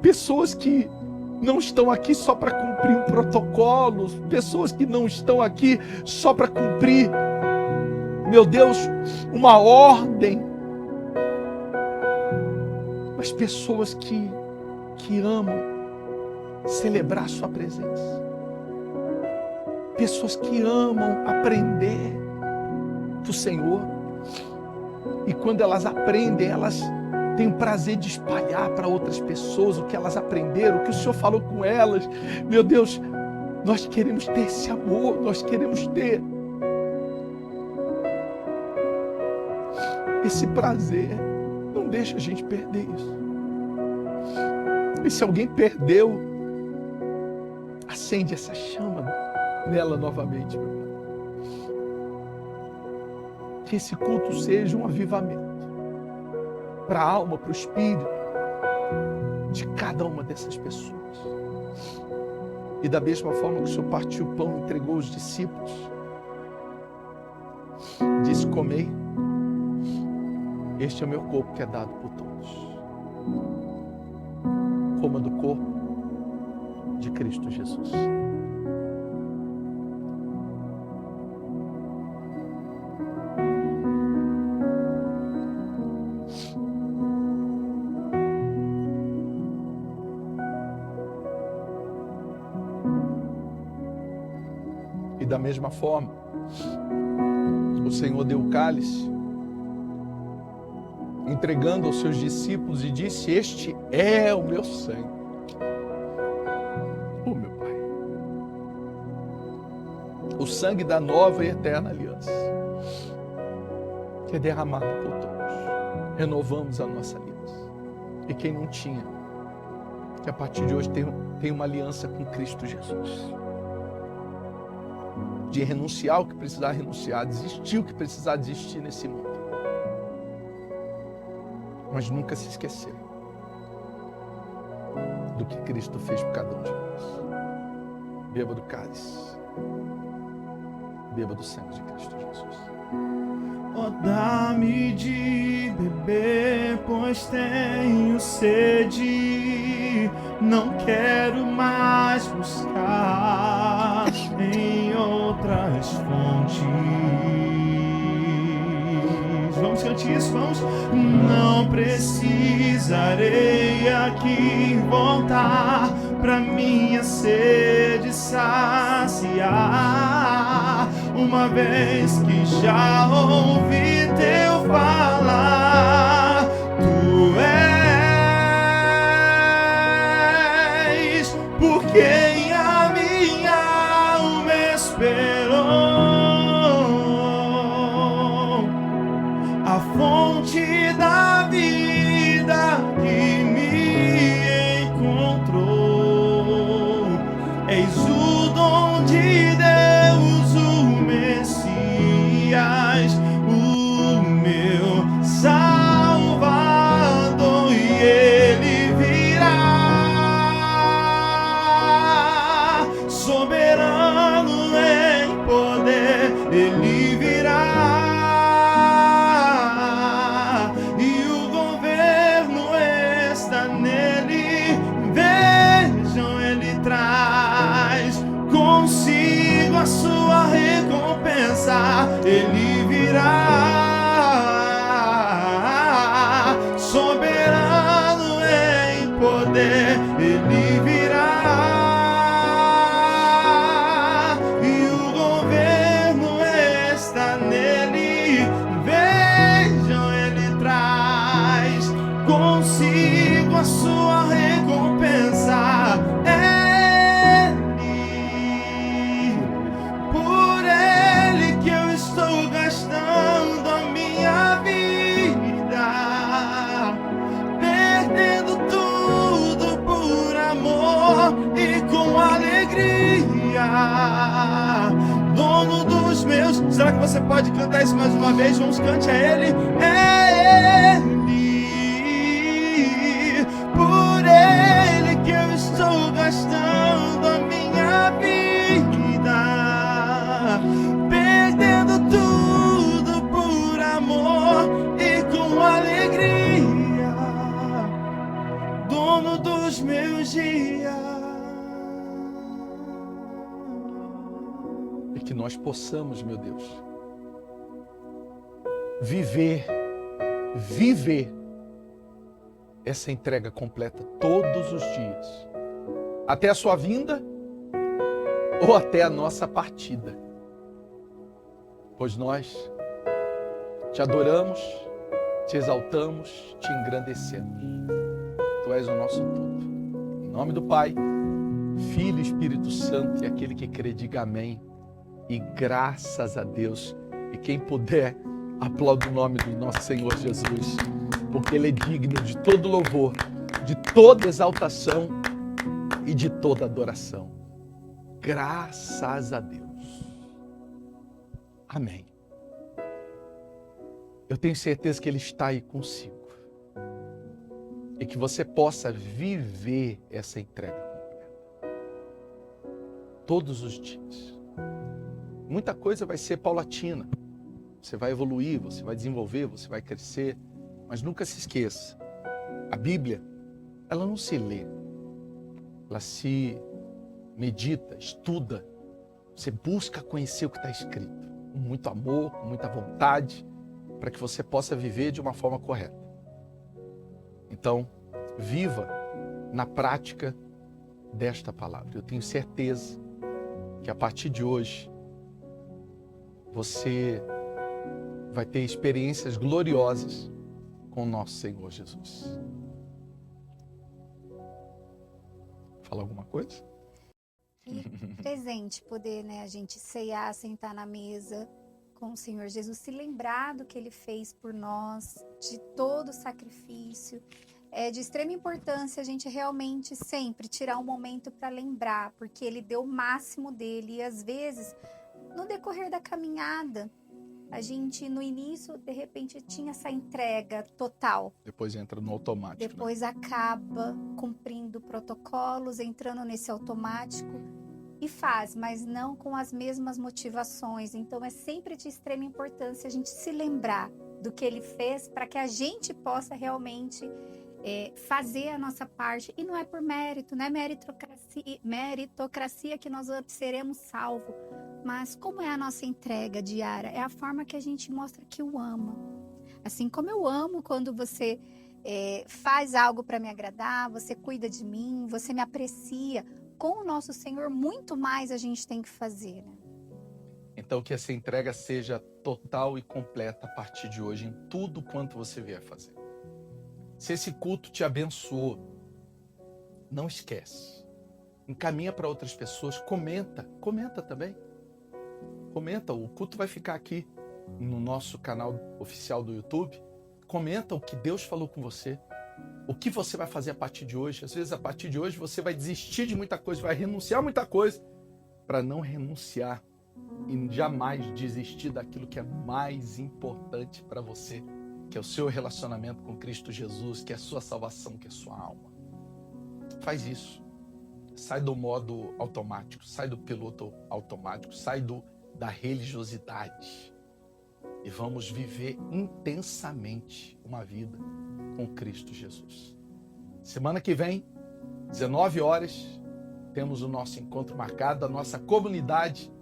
Pessoas que não estão aqui só para cumprir um protocolo. Pessoas que não estão aqui só para cumprir, meu Deus, uma ordem. Mas pessoas que amam celebrar a Sua presença. Pessoas que amam aprender do Senhor. E quando elas aprendem, elas têm o prazer de espalhar para outras pessoas o que elas aprenderam, o que o Senhor falou com elas. Meu Deus, nós queremos ter esse amor, nós queremos ter esse prazer. Não deixa a gente perder isso. E se alguém perdeu, acende essa chama nela novamente, meu Pai. Que esse culto seja um avivamento para a alma, para o espírito de cada uma dessas pessoas. E da mesma forma que o Senhor partiu o pão e entregou os discípulos, disse: comei, este é o meu corpo que é dado por todos. Coma do corpo de Cristo Jesus. E da mesma forma, o Senhor deu o cálice, entregando aos seus discípulos, e disse: este é o meu sangue. Oh, meu Pai. O sangue da nova e eterna aliança, que é derramado por todos. Renovamos a nossa aliança. E quem não tinha, que a partir de hoje tem uma aliança com Cristo Jesus. De renunciar o que precisar renunciar, desistir o que precisar desistir nesse mundo. Mas nunca se esquecer do que Cristo fez por cada um de nós. Beba do cálice. Beba do sangue de Cristo Jesus. Oh, dá-me de beber, pois tenho sede. Não quero mais buscar em outras fontes. Vamos cantar isso, vamos. Não precisarei aqui voltar pra minha sede saciar, uma vez que já ouvi teu falar. Tu és por quem a minha alma esperou, a fonte da vida que me encontrou. És o dom de Deus, o Messias, o meu Salvador, e Ele virá, soberano em poder, Ele virá, e o governo está nele. Vejam, Ele traz consigo a sua recompensa. Ele virá, soberano em poder, Ele virá, e o governo está nele. Vejam, Ele traz consigo a sua recompensa. Por Ele que eu estou gastando dono dos meus. Será que você pode cantar isso mais uma vez? Vamos, cante a Ele. É Ele, por Ele que eu estou gastando a minha vida, perdendo tudo por amor e com alegria, dono dos meus dias. E que nós possamos, meu Deus, viver essa entrega completa todos os dias, até a sua vinda ou até a nossa partida, pois nós te adoramos, te exaltamos, te engrandecemos. Tu és o nosso tudo. Em nome do Pai, Filho e Espírito Santo, e aquele que crê, diga amém. E graças a Deus. E quem puder, aplaude o nome do nosso Senhor Jesus, porque Ele é digno de todo louvor, de toda exaltação e de toda adoração. Graças a Deus. Amém. Eu tenho certeza que Ele está aí consigo. E que você possa viver essa entrega completa. Todos os dias. Muita coisa vai ser paulatina. Você vai evoluir, você vai desenvolver, você vai crescer. Mas nunca se esqueça. A Bíblia, ela não se lê. Ela se medita, estuda. Você busca conhecer o que está escrito. Com muito amor, com muita vontade, para que você possa viver de uma forma correta. Então, viva na prática desta palavra. Eu tenho certeza que a partir de hoje você vai ter experiências gloriosas com o nosso Senhor Jesus. Fala alguma coisa? E presente poder, né, a gente ceiar, sentar na mesa com o Senhor Jesus, se lembrar do que Ele fez por nós, de todo o sacrifício. É de extrema importância a gente realmente sempre tirar um momento para lembrar, porque Ele deu o máximo dele. E às vezes, no decorrer da caminhada, a gente no início, de repente, tinha essa entrega total. Depois entra no automático. Depois acaba cumprindo protocolos, entrando nesse automático. E faz, mas não com as mesmas motivações. Então é sempre de extrema importância a gente se lembrar do que Ele fez para que a gente possa realmente fazer a nossa parte. E não é por mérito, não é meritocracia que nós seremos salvos. Mas como é a nossa entrega diária? É a forma que a gente mostra que o ama. Assim como eu amo quando você faz algo para me agradar, você cuida de mim, você me aprecia. Com o nosso Senhor, muito mais a gente tem que fazer, né? Então que essa entrega seja total e completa a partir de hoje, em tudo quanto você vier fazer. Se esse culto te abençoou, não esquece. Encaminha para outras pessoas, comenta também. Comenta, o culto vai ficar aqui no nosso canal oficial do YouTube. Comenta o que Deus falou com você. O que você vai fazer a partir de hoje? Às vezes, a partir de hoje, você vai desistir de muita coisa, vai renunciar a muita coisa, para não renunciar e jamais desistir daquilo que é mais importante para você, que é o seu relacionamento com Cristo Jesus, que é a sua salvação, que é a sua alma. Faz isso. Sai do modo automático, sai do piloto automático, sai da religiosidade. E vamos viver intensamente uma vida com Cristo Jesus. Semana que vem, 19 horas, temos o nosso encontro marcado, a nossa comunidade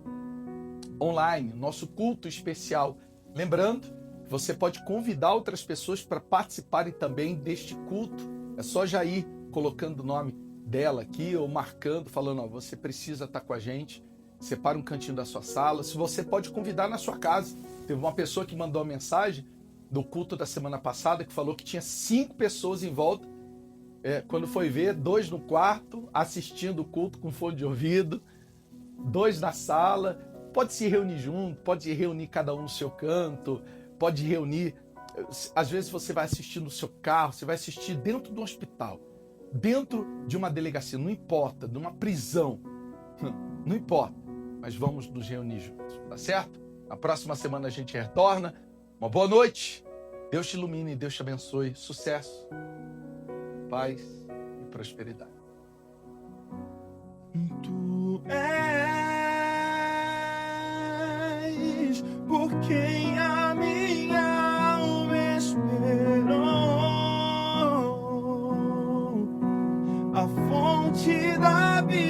online, nosso culto especial. Lembrando que você pode convidar outras pessoas para participarem também deste culto. É só já ir colocando o nome dela aqui ou marcando, falando, ó, você precisa estar com a gente. Separa um cantinho da sua sala. Se você pode convidar na sua casa. Teve uma pessoa que mandou uma mensagem do culto da semana passada que falou que tinha 5 pessoas em volta. Quando foi ver, 2 no quarto, assistindo o culto com fone de ouvido, 2 na sala. Pode se reunir junto, pode reunir cada um no seu canto, pode reunir. Às vezes você vai assistir no seu carro, você vai assistir dentro de um hospital, dentro de uma delegacia, não importa, de uma prisão, não importa. mas vamos nos reunir juntos, tá certo? Na próxima semana a gente retorna. Uma boa noite. Deus te ilumine, Deus te abençoe. Sucesso, paz e prosperidade. Tu és por quem a minha alma esperou, a fonte da vida.